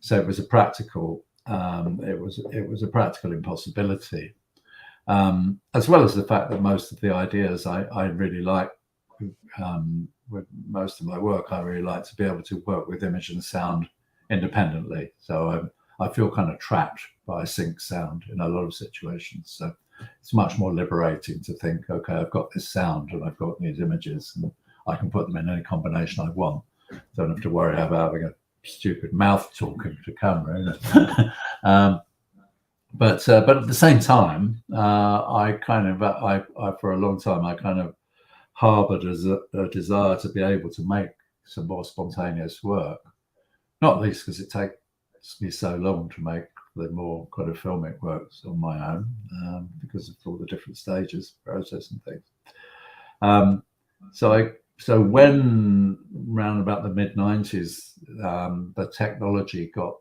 So it was a practical impossibility, as well as the fact that most of the ideas I really like, with most of my work, I really like to be able to work with image and sound independently. So I feel kind of trapped by sync sound in a lot of situations. So it's much more liberating to think, okay, I've got this sound and I've got these images, and I can put them in any combination I want. Don't have to worry about having a stupid mouth talking to camera. But at the same time, I for a long time I kind of harbored as a desire to be able to make some more spontaneous work, not least because it takes me so long to make the more kind of filmic works on my own, because of all the different stages, process and things. So when round about the mid-90s, the technology got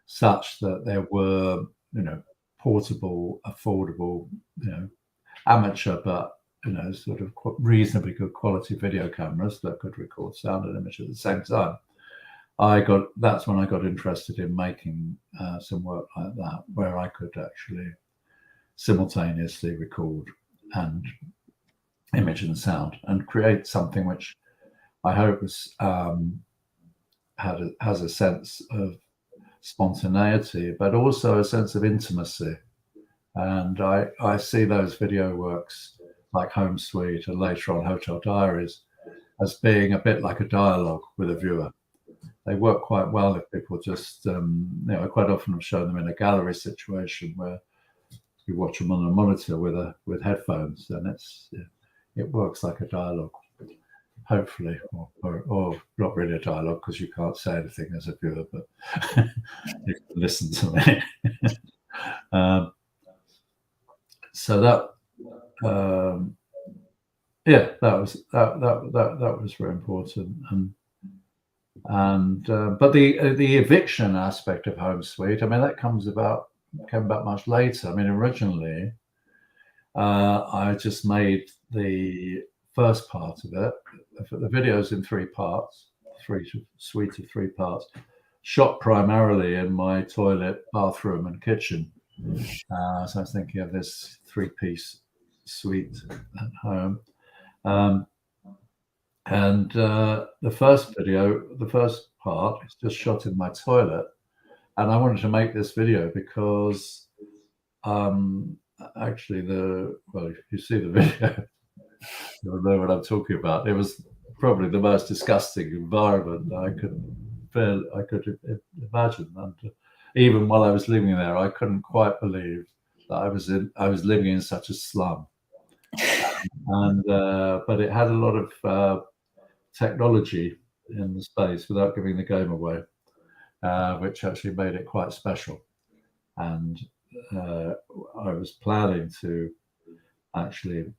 such that there were, portable, affordable, amateur, but sort of reasonably good quality video cameras that could record sound and image at the same time. That's when I got interested in making some work like that, where I could actually simultaneously record and image and sound, and create something which I hope has a sense of spontaneity, but also a sense of intimacy. And I see those video works like Home Sweet and later on Hotel Diaries as being a bit like a dialogue with a viewer. They work quite well if people just, I quite often have shown them in a gallery situation where you watch them on a monitor with headphones, and it works like a dialogue, hopefully, or not really a dialogue, because you can't say anything as a viewer, but you can listen to me. So that yeah, that was very important. But the eviction aspect of Home Sweet, I mean, that came about much later. I mean, originally, I just made the first part of it. The video's in 3 parts, suite of 3 parts, shot primarily in my toilet, bathroom, and kitchen. So I was thinking of this 3-piece suite at home. The first video, the first part, is just shot in my toilet. And I wanted to make this video because actually, if you see the video, you'll know what I'm talking about. It was probably the most disgusting environment I could imagine. And even while I was living there, I couldn't quite believe that I was living in such a slum. But it had a lot of technology in the space without giving the game away, which actually made it quite special. And I was planning to actually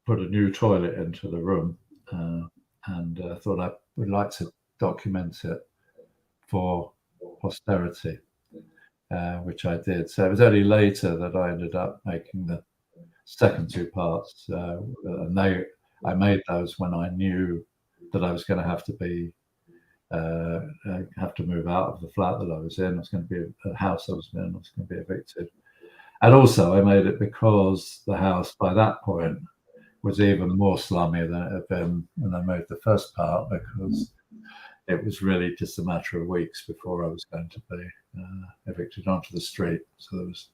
put a new toilet into the room, and thought I would like to document it for posterity, which I did. So it was only later that I ended up making the second 2 parts, and I made those when I knew that I was going to have to move out of the flat that I was in. It was going to be a house I was in. I was going to be evicted. And also I made it because the house by that point was even more slummy than it had been when I made the first part, because it was really just a matter of weeks before I was going to be evicted onto the street. So there was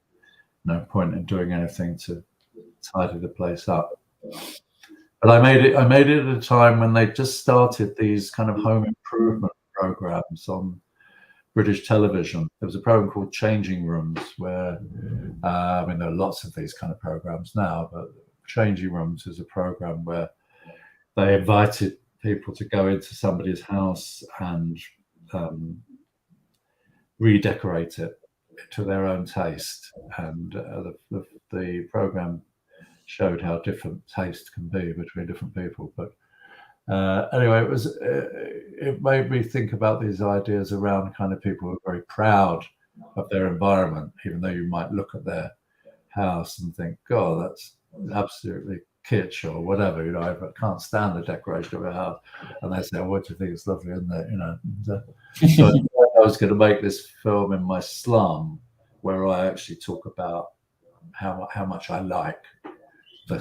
no point in doing anything to tidy the place up. But I made it at a time when they just started these kind of home improvement programs on British television. There was a program called Changing Rooms where, I mean, there are lots of these kind of programs now, but Changing Rooms is a program where they invited people to go into somebody's house and redecorate it to their own taste. And the program showed how different taste can be between different people. But anyway, it made me think about these ideas around kind of people who are very proud of their environment, even though you might look at their house and think, God, that's absolutely kitsch or whatever, you know, I can't stand the decoration of a house. And they say, oh, what do you think? It's lovely, isn't it? You know. So I was going to make this film in my slum where I actually talk about how much I like the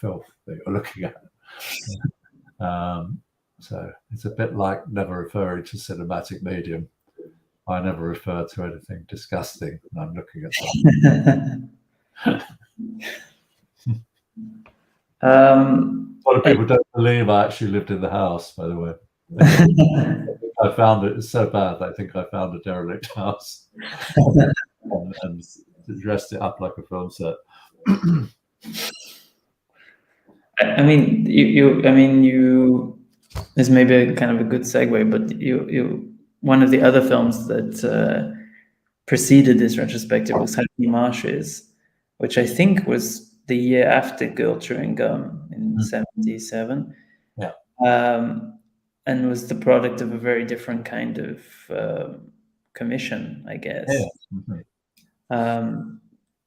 filth that you're looking at. So it's a bit like never referring to cinematic medium. I never refer to anything disgusting when I'm looking at something. A lot of people don't believe I actually lived in the house, by the way. I found it so bad. I think I found a derelict house and dressed it up like a film set. I mean, you. This may be a kind of a good segue, but you. One of the other films that preceded this retrospective was Happy Marshes, which I think was the year after Girl Chewing Gum in '77. Yeah. And was the product of a very different kind of commission, I guess. Yeah. Mm-hmm.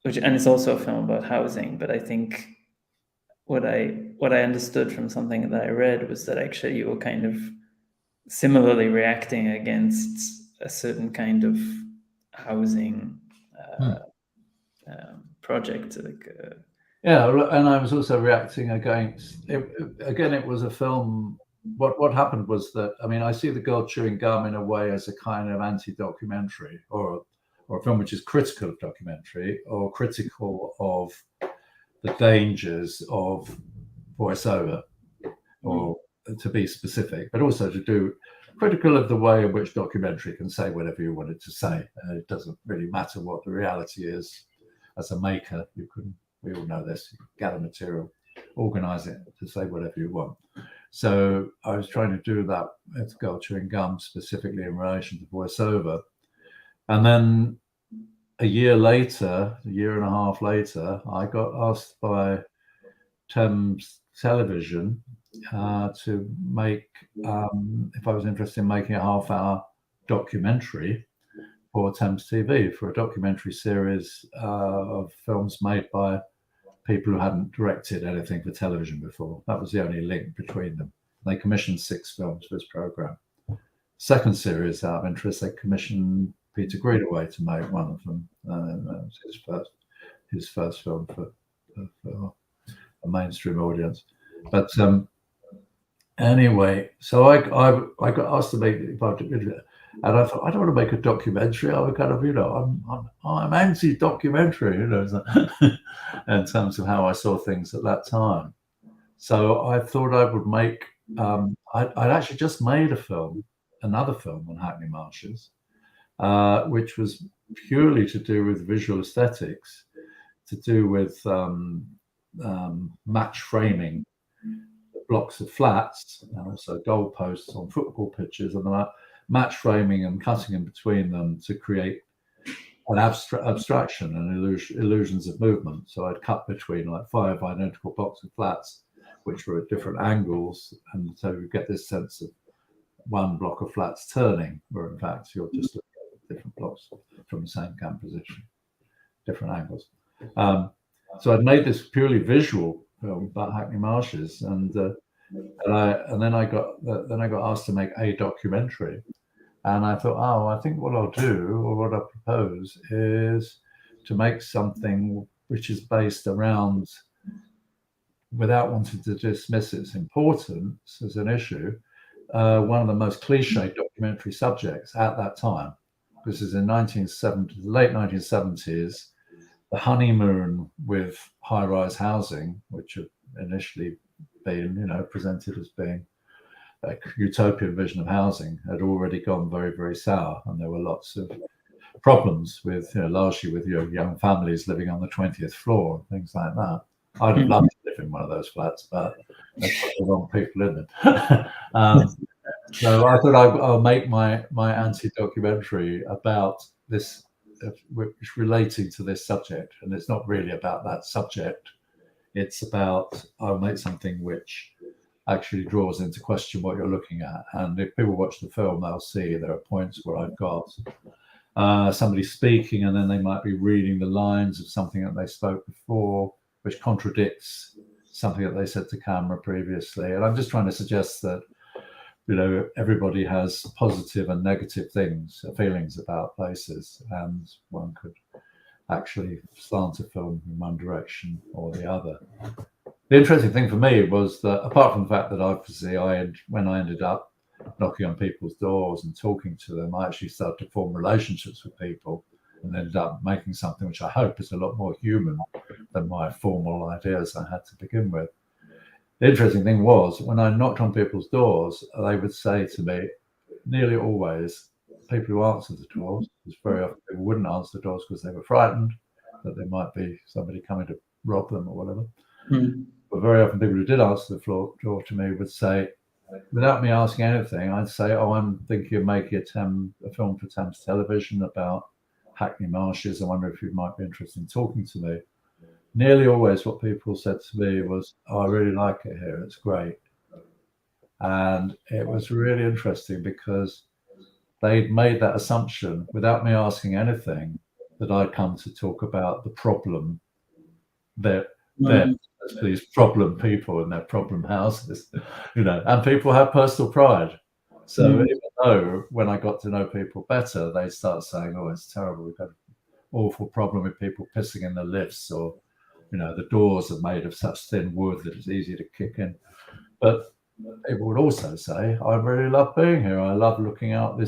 And it's also a film about housing, but I think what I understood from something that I read was that actually you were kind of similarly reacting against a certain kind of housing project. Yeah, and I was also reacting against it. Again, it was a film. What happened was that, I mean, I see The Girl Chewing Gum in a way as a kind of anti-documentary, or a film which is critical of documentary, or critical of the dangers of voiceover, or to be specific, but also to do critical of the way in which documentary can say whatever you want it to say. It doesn't really matter what the reality is. As a maker, we all know this, you gather material, organize it to say whatever you want. So I was trying to do that with Girl Chewing Gum, specifically in relation to voiceover. And then a year and a half later, I got asked by Thames Television to make, if I was interested in making a half-hour documentary for Thames TV, for a documentary series of films made by people who hadn't directed anything for television before. That was the only link between them. They commissioned 6 films for this program. Second series, out of interest, they commissioned Peter Greenaway to make one of them. That was his first film for a mainstream audience. But anyway, so I got asked to make, and I thought, I don't want to make a documentary. I'm kind of, I'm anti-documentary, in terms of how I saw things at that time. So I thought I would make, I'd actually just made another film on Hackney Marshes, which was purely to do with visual aesthetics, to do with match framing blocks of flats and also goalposts on football pitches, and then match framing and cutting in between them to create an abstraction and illusions of movement. So I'd cut between like 5 identical blocks of flats, which were at different angles, and so you get this sense of one block of flats turning, where in fact you're just looking at different blocks from the same composition, different angles. So I'd made this purely visual film about Hackney Marshes, and then I got asked to make a documentary, and I thought, oh, I think what I'll do, or what I propose, is to make something which is based around, without wanting to dismiss its importance as an issue, one of the most cliched documentary subjects at that time. This is in the late 1970s, the honeymoon with high-rise housing, which had initially been, presented as being a utopian vision of housing, had already gone very, very sour, and there were lots of problems with, largely with young families living on the 20th floor and things like that. I'd have loved to live in one of those flats, but there's the wrong people in them. So I thought I'll make my anti-documentary about this, which relating to this subject, and it's not really about that subject. It's about, I'll make something which actually draws into question what you're looking at. And if people watch the film, they'll see there are points where I've got somebody speaking, and then they might be reading the lines of something that they spoke before, which contradicts something that they said to camera previously. And I'm just trying to suggest that, everybody has positive and negative feelings about places, and one could actually slant a film in one direction or the other. The interesting thing for me was that, apart from the fact that obviously when I ended up knocking on people's doors and talking to them, I actually started to form relationships with people and ended up making something which I hope is a lot more human than my formal ideas I had to begin with. The interesting thing was, when I knocked on people's doors, they would say to me, nearly always, people who answered the doors, because very often people wouldn't answer the doors because they were frightened that there might be somebody coming to rob them or whatever. But very often people who did answer the door to me would say, without me asking anything, I'd say, oh, I'm thinking of making a film for Thames Television about Hackney Marshes. I wonder if you might be interested in talking to me. Nearly always what people said to me was, oh, I really like it here, it's great. And it was really interesting because they'd made that assumption without me asking anything, that I'd come to talk about the problem that these problem people in their problem houses, and people have personal pride. So even though when I got to know people better, they start saying, oh, it's terrible, we've got an awful problem with people pissing in the lifts, or the doors are made of such thin wood that it's easy to kick in. But people would also say, I really love being here. I love looking out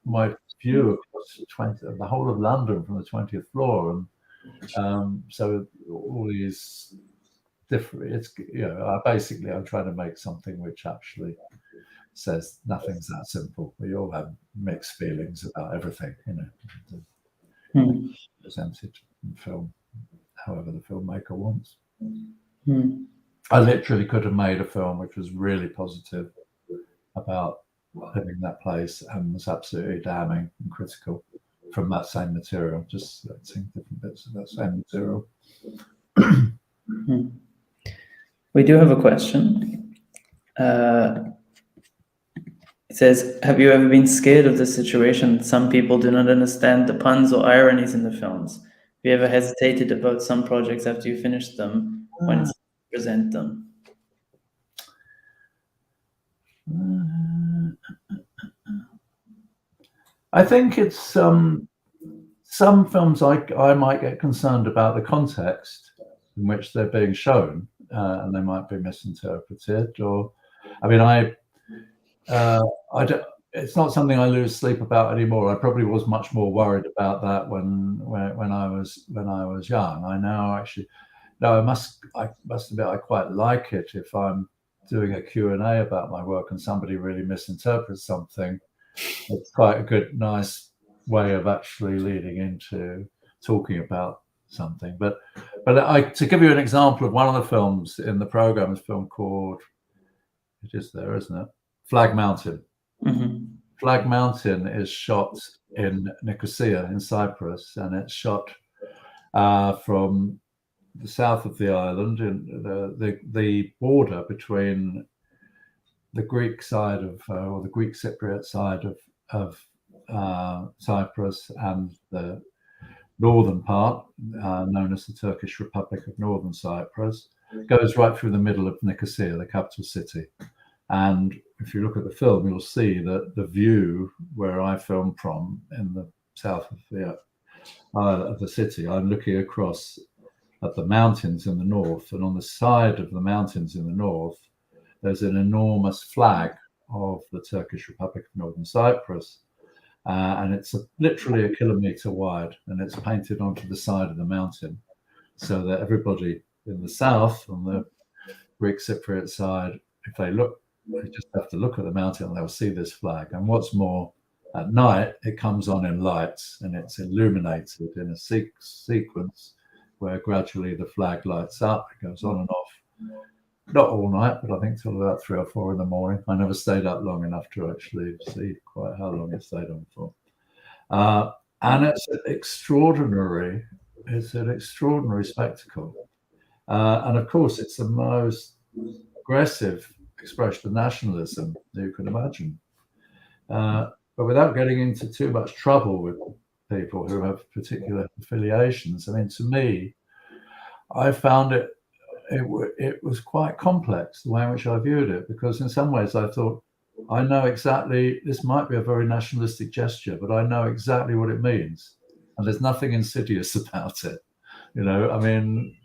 my view across the whole of London from the 20th floor. And so all these different, I'm trying to make something which actually says nothing's that simple. We all have mixed feelings about everything, presented in film however the filmmaker wants. I literally could have made a film which was really positive about living that place and was absolutely damning and critical from that same material, just selecting different bits of that same material. We do have a question. It says, have you ever been scared of the situation? Some people do not understand the puns or ironies in the films. Have you ever hesitated about some projects after you finished them when it's time to present them? I think it's some films I might get concerned about the context in which they're being shown, and they might be misinterpreted. Or, I mean, I don't. It's not something I lose sleep about anymore. I probably was much more worried about that when I was young. I now actually, no, I must admit I quite like it if I'm doing a Q&A about my work and somebody really misinterprets something. It's quite a good, nice way of actually leading into talking about something. But to give you an example of one of the films in the program, is a film called, it is there, isn't it? Flag Mountain. Mm-hmm. Flag Mountain is shot in Nicosia in Cyprus, and it's shot from the south of the island, in the border between the Greek side of, or the Greek Cypriot side of Cyprus and the northern part, known as the Turkish Republic of Northern Cyprus, goes right through the middle of Nicosia, the capital city. And if you look at the film, you'll see that the view where I filmed from in the south of the city, I'm looking across at the mountains in the north, and on the side of the mountains in the north, there's an enormous flag of the Turkish Republic of Northern Cyprus. And it's literally a kilometer wide, and it's painted onto the side of the mountain so that everybody in the south, on the Greek Cypriot side, if they look, they just have to look at the mountain and they'll see this flag. And what's more, at night, it comes on in lights and it's illuminated in a sequence where gradually the flag lights up, it goes on and off. Not all night, but I think till about 3 or 4 in the morning. I never stayed up long enough to actually see quite how long it stayed on for. And it's an extraordinary spectacle. And of course, it's the most aggressive expression of nationalism you can imagine. But without getting into too much trouble with people who have particular affiliations, I mean, to me, I found it was quite complex, the way in which I viewed it, because in some ways I thought, I know exactly, this might be a very nationalistic gesture, but I know exactly what it means. And there's nothing insidious about it. You know, I mean,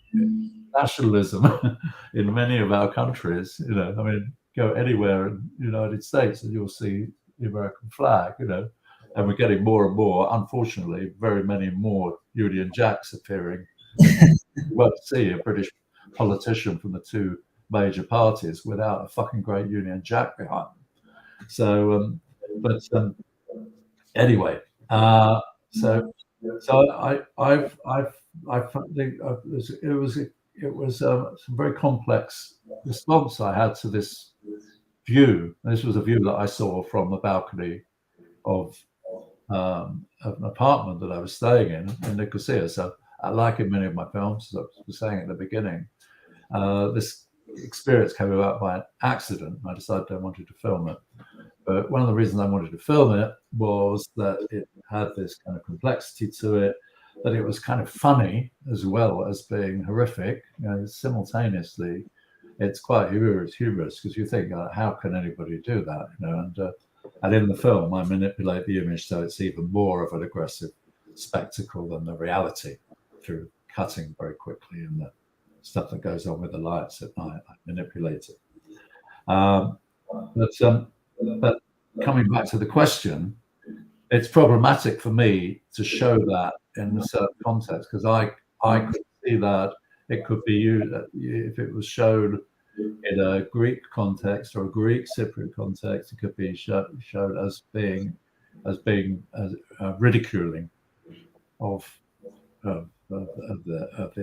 nationalism in many of our countries, you know, I mean, go anywhere in the United States and you'll see the American flag, you know, and we're getting more and more, unfortunately, very many more Union Jacks appearing. You won't see a British politician from the two major parties without a fucking great Union Jack behind them. So, anyway, so I think it was some very complex response I had to this view. This was a view that I saw from the balcony of an apartment that I was staying in Nicosia. So, like in many of my films, as I was saying at the beginning, this experience came about by an accident. I decided I wanted to film it. But one of the reasons I wanted to film it was that it had this kind of complexity to it, that it was kind of funny as well as being horrific. You know, simultaneously, it's quite humorous because you think, how can anybody do that? You know, and in the film, I manipulate the image so it's even more of an aggressive spectacle than the reality through cutting very quickly and the stuff that goes on with the lights at night. I manipulate it. But coming back to the question, it's problematic for me to show that in a certain context because I could see that it could be used if it was shown in a Greek context or a Greek Cypriot context. It could be showed as being ridiculing of the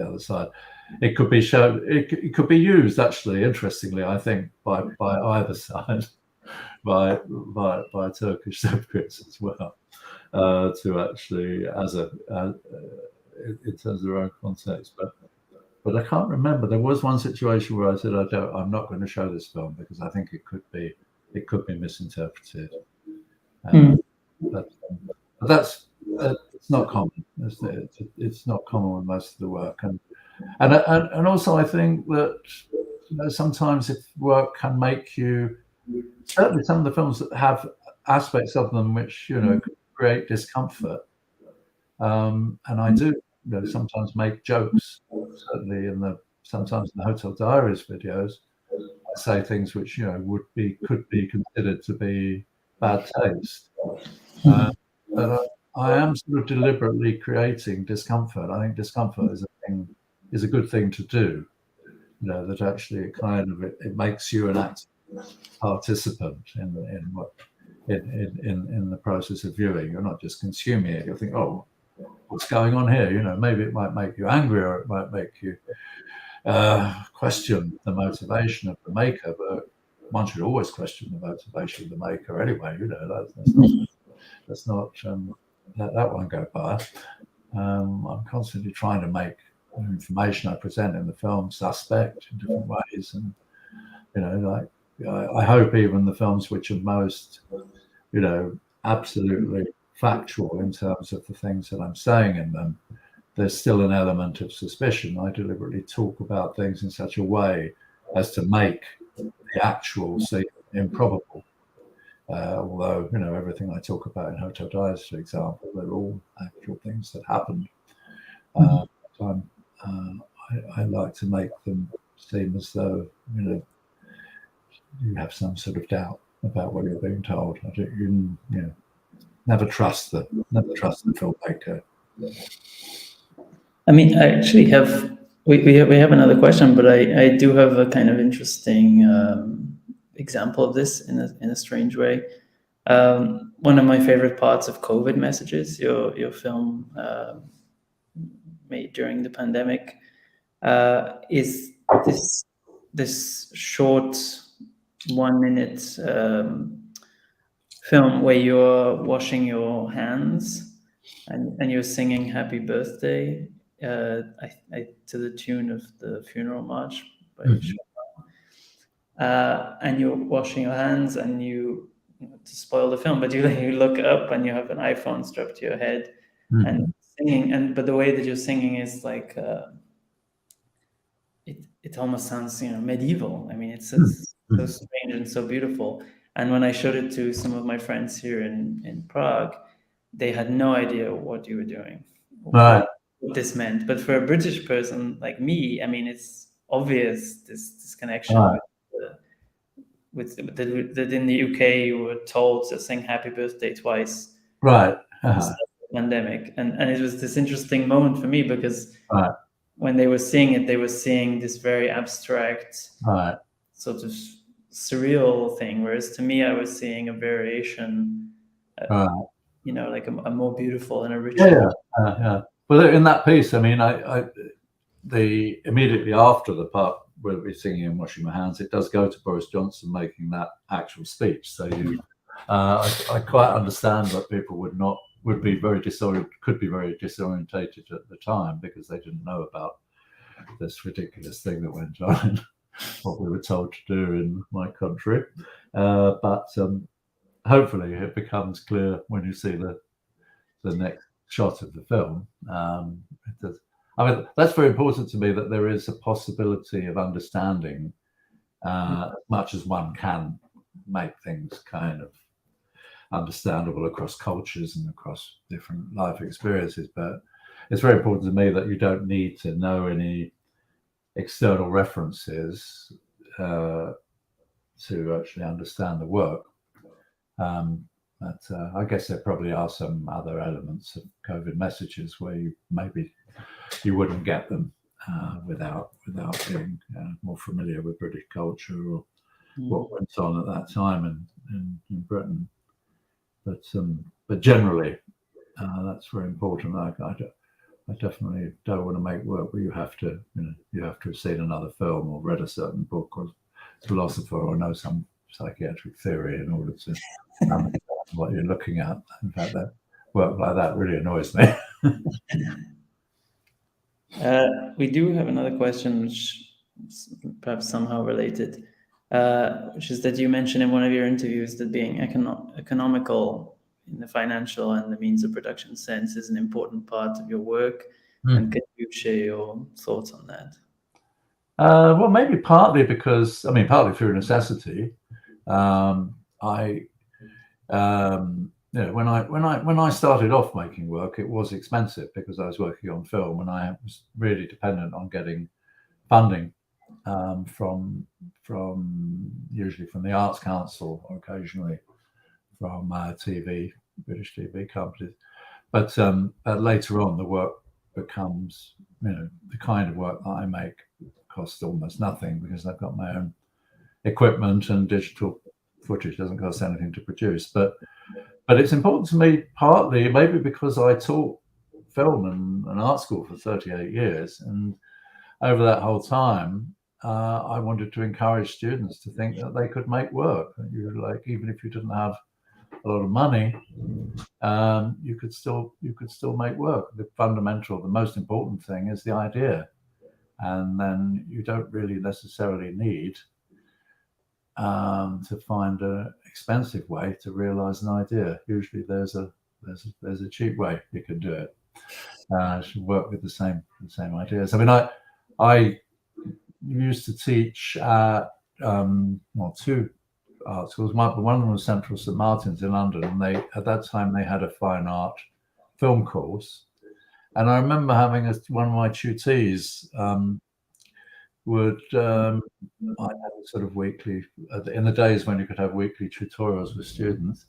other side. It could be shown. It could be used actually, interestingly, I think, by either side, by Turkish Cypriots as well, to actually in terms of their own context. but I can't remember. There was one situation where I said, I'm not going to show this film because I think it could be misinterpreted. But that's it's not common. It's not common with most of the work, and also I think that sometimes if work can make you, certainly some of the films that have aspects of them which could create discomfort, and I do sometimes make jokes. Certainly sometimes in the Hotel Diaries videos, I say things which could be considered to be bad taste. But I am sort of deliberately creating discomfort. I think discomfort is a good thing to do. That actually it makes you an active participant in the process of viewing. You're not just consuming it. You think, oh, what's going on here? Maybe it might make you angry, or it might make you question the motivation of the maker. But one should always question the motivation of the maker anyway. That's not that won't go by. I'm constantly trying to make the information I present in the film suspect in different ways, and I hope even the films which are most absolutely factual in terms of the things that I'm saying in them, there's still an element of suspicion. I deliberately talk about things in such a way as to make the actual scene improbable. Although everything I talk about in Hotel Diaries, for example, they're all actual things that happened. I like to make them seem as though you have some sort of doubt about what you're being told. I think never trust the filmmaker. I mean, I actually have we have another question, but I do have a kind of interesting example of this in a strange way. One of my favorite parts of COVID Messages, your film made during the pandemic, is this short 1 minute film where you're washing your hands and you're singing "Happy Birthday" to the tune of the Funeral March by and you're washing your hands, and to spoil the film, but you look up and you have an iPhone strapped to your head and singing, but the way that you're singing is like it almost sounds medieval. I mean, it's so strange and so beautiful. And when I showed it to some of my friends here in Prague, they had no idea what you were doing, what this meant. But for a British person like me, I mean, it's obvious this connection with that in the UK you were told to sing "Happy Birthday" twice. Right. Pandemic, and it was this interesting moment for me because when they were seeing it, they were seeing this very abstract, sort of surreal thing, whereas to me, I was seeing a variation, like a more beautiful and a richer. Well, in that piece, I mean, the immediately after the part where we're singing and washing my hands, it does go to Boris Johnson making that actual speech. So I quite understand that people could be very disorientated at the time because they didn't know about this ridiculous thing that went on and what we were told to do in my country. But hopefully it becomes clear when you see the next shot of the film. It does. I mean, that's very important to me, that there is a possibility of understanding as much as one can make things kind of understandable across cultures and across different life experiences. But it's very important to me that you don't need to know any external references to actually understand the work. But I guess there probably are some other elements of COVID Messages where you wouldn't get them without being more familiar with British culture or what went on at that time in Britain. But generally, that's very important. I definitely don't want to make work where you have to have seen another film or read a certain book or philosopher or know some psychiatric theory in order to understand what you're looking at. In fact, that work like that really annoys me. We do have another question, which is perhaps somehow related, which is that you mentioned in one of your interviews that being economical in the financial and the means of production sense is an important part of your work. And can you share your thoughts on that? Well, maybe partly because, I mean, partly through necessity. You know, when I started off making work, it was expensive because I was working on film, and I was really dependent on getting funding from usually from the Arts Council, or occasionally from British TV companies. But later on, the work becomes, you know, the kind of work that I make costs almost nothing because I've got my own equipment, and digital footage doesn't cost anything to produce. But it's important to me, partly maybe because I taught film in an art school for 38 years, and over that whole time, I wanted to encourage students to think that they could make work. Like, even if you didn't have a lot of money, you could still make work. The most important thing is the idea, and then you don't really necessarily need to find an expensive way to realize an idea. Usually, there's a cheap way you can do it. To work with the same ideas. I mean, I used to teach at two art schools. One of them was Central St Martin's in London, and at that time they had a fine art film course. And I remember having one of my tutees would I had a sort of weekly, in the days when you could have weekly tutorials with students,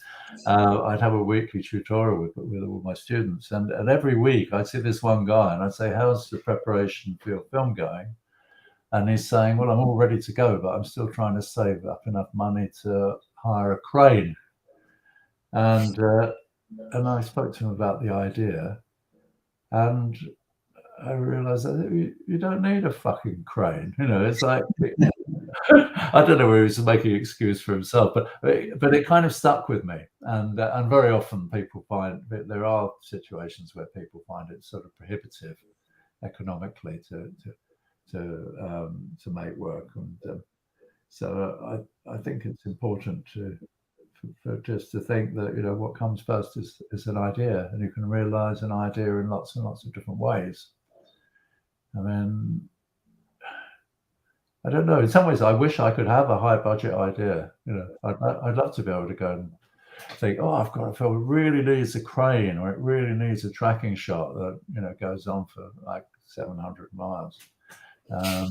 I'd have a weekly tutorial with all my students, and every week I'd see this one guy and I'd say, "How's the preparation for your film going?" And he's saying, "Well, I'm all ready to go, but I'm still trying to save up enough money to hire a crane." And I spoke to him about the idea, and I realized that you don't need a fucking crane. You know, it's like, I don't know where he was making an excuse for himself, but it kind of stuck with me. And very often people find that there are situations where people find it sort of prohibitive economically to make work. And so I think it's important for just to think that, you know, what comes first is an idea, and you can realize an idea in lots and lots of different ways. I mean, I don't know. In some ways, I wish I could have a high budget idea. You know, I'd love to be able to go and think, "Oh, I've got a film. It really needs a crane, or it really needs a tracking shot that, you know, goes on for like 700 miles." I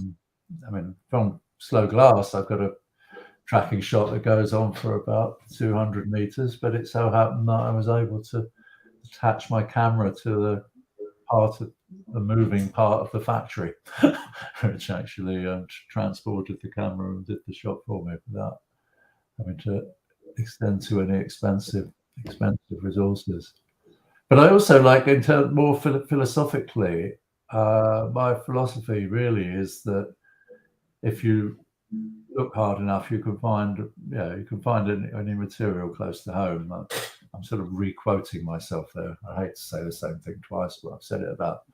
mean, from Slow Glass, I've got a tracking shot that goes on for about 200 meters, but it so happened that I was able to attach my camera to the moving part of the factory, which actually transported the camera and did the shot for me without having to extend to any expensive resources. But I also like, in terms more philosophically, my philosophy really is that if you look hard enough, you can find any material close to home. I'm sort of re-quoting myself there. I hate to say the same thing twice, but I've said it about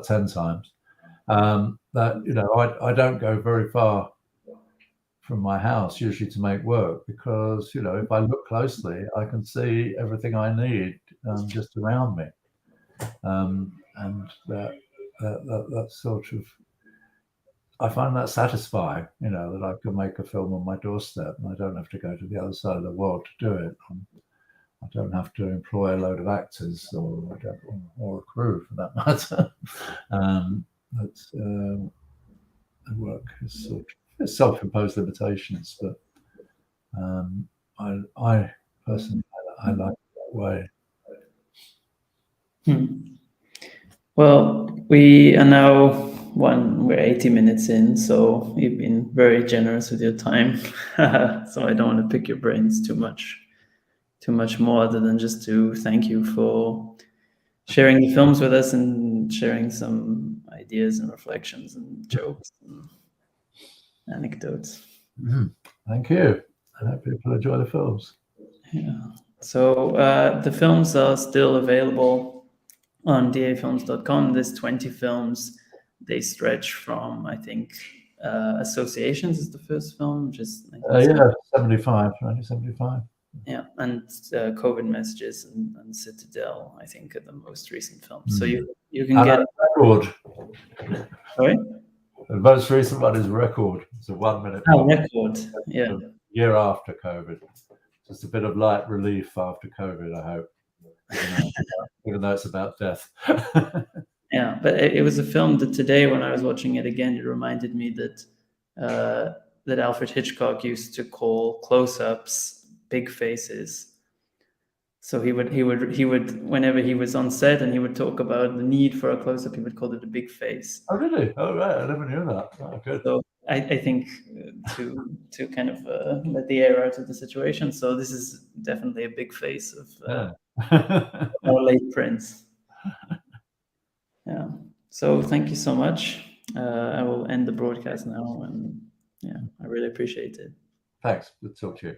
10 times. That, you know, I don't go very far from my house usually to make work, because, you know, if I look closely, I can see everything I need just around me, and that sort of, I find that satisfying, you know, that I can make a film on my doorstep and I don't have to go to the other side of the world to do it. I don't have to employ a load of actors or a crew, for that matter. The work is sort of self-imposed limitations, but I personally, I like it that way. Well, we are now we're 80 minutes in, so you've been very generous with your time. So I don't want to pick your brains too much more, other than just to thank you for sharing the films with us and sharing some ideas and reflections and jokes and anecdotes. Thank you. I hope people enjoy the films. Yeah. So the films are still available on DAFilms.com. There's 20 films. They stretch from, I think, Associations is the first film, just Yeah, 1975. Yeah, and COVID Messages and Citadel, I think, are the most recent films. So you can And get Record. Sorry? The most recent one is Record. It's a 1 minute Oh, film. Record. Yeah. The year after COVID. Just a bit of light relief after COVID, I hope. Even though it's about death. Yeah, but it was a film that today, when I was watching it again, it reminded me that that Alfred Hitchcock used to call close-ups big faces. So he would whenever he was on set and he would talk about the need for a close-up, he would call it a big face. Oh, really? Oh, right. I never knew that. Oh, good. So I think to kind of let the air out of the situation. So this is definitely a big face of our late prince. Yeah. So thank you so much. I will end the broadcast now, and yeah, I really appreciate it. Thanks. Good to talk to you.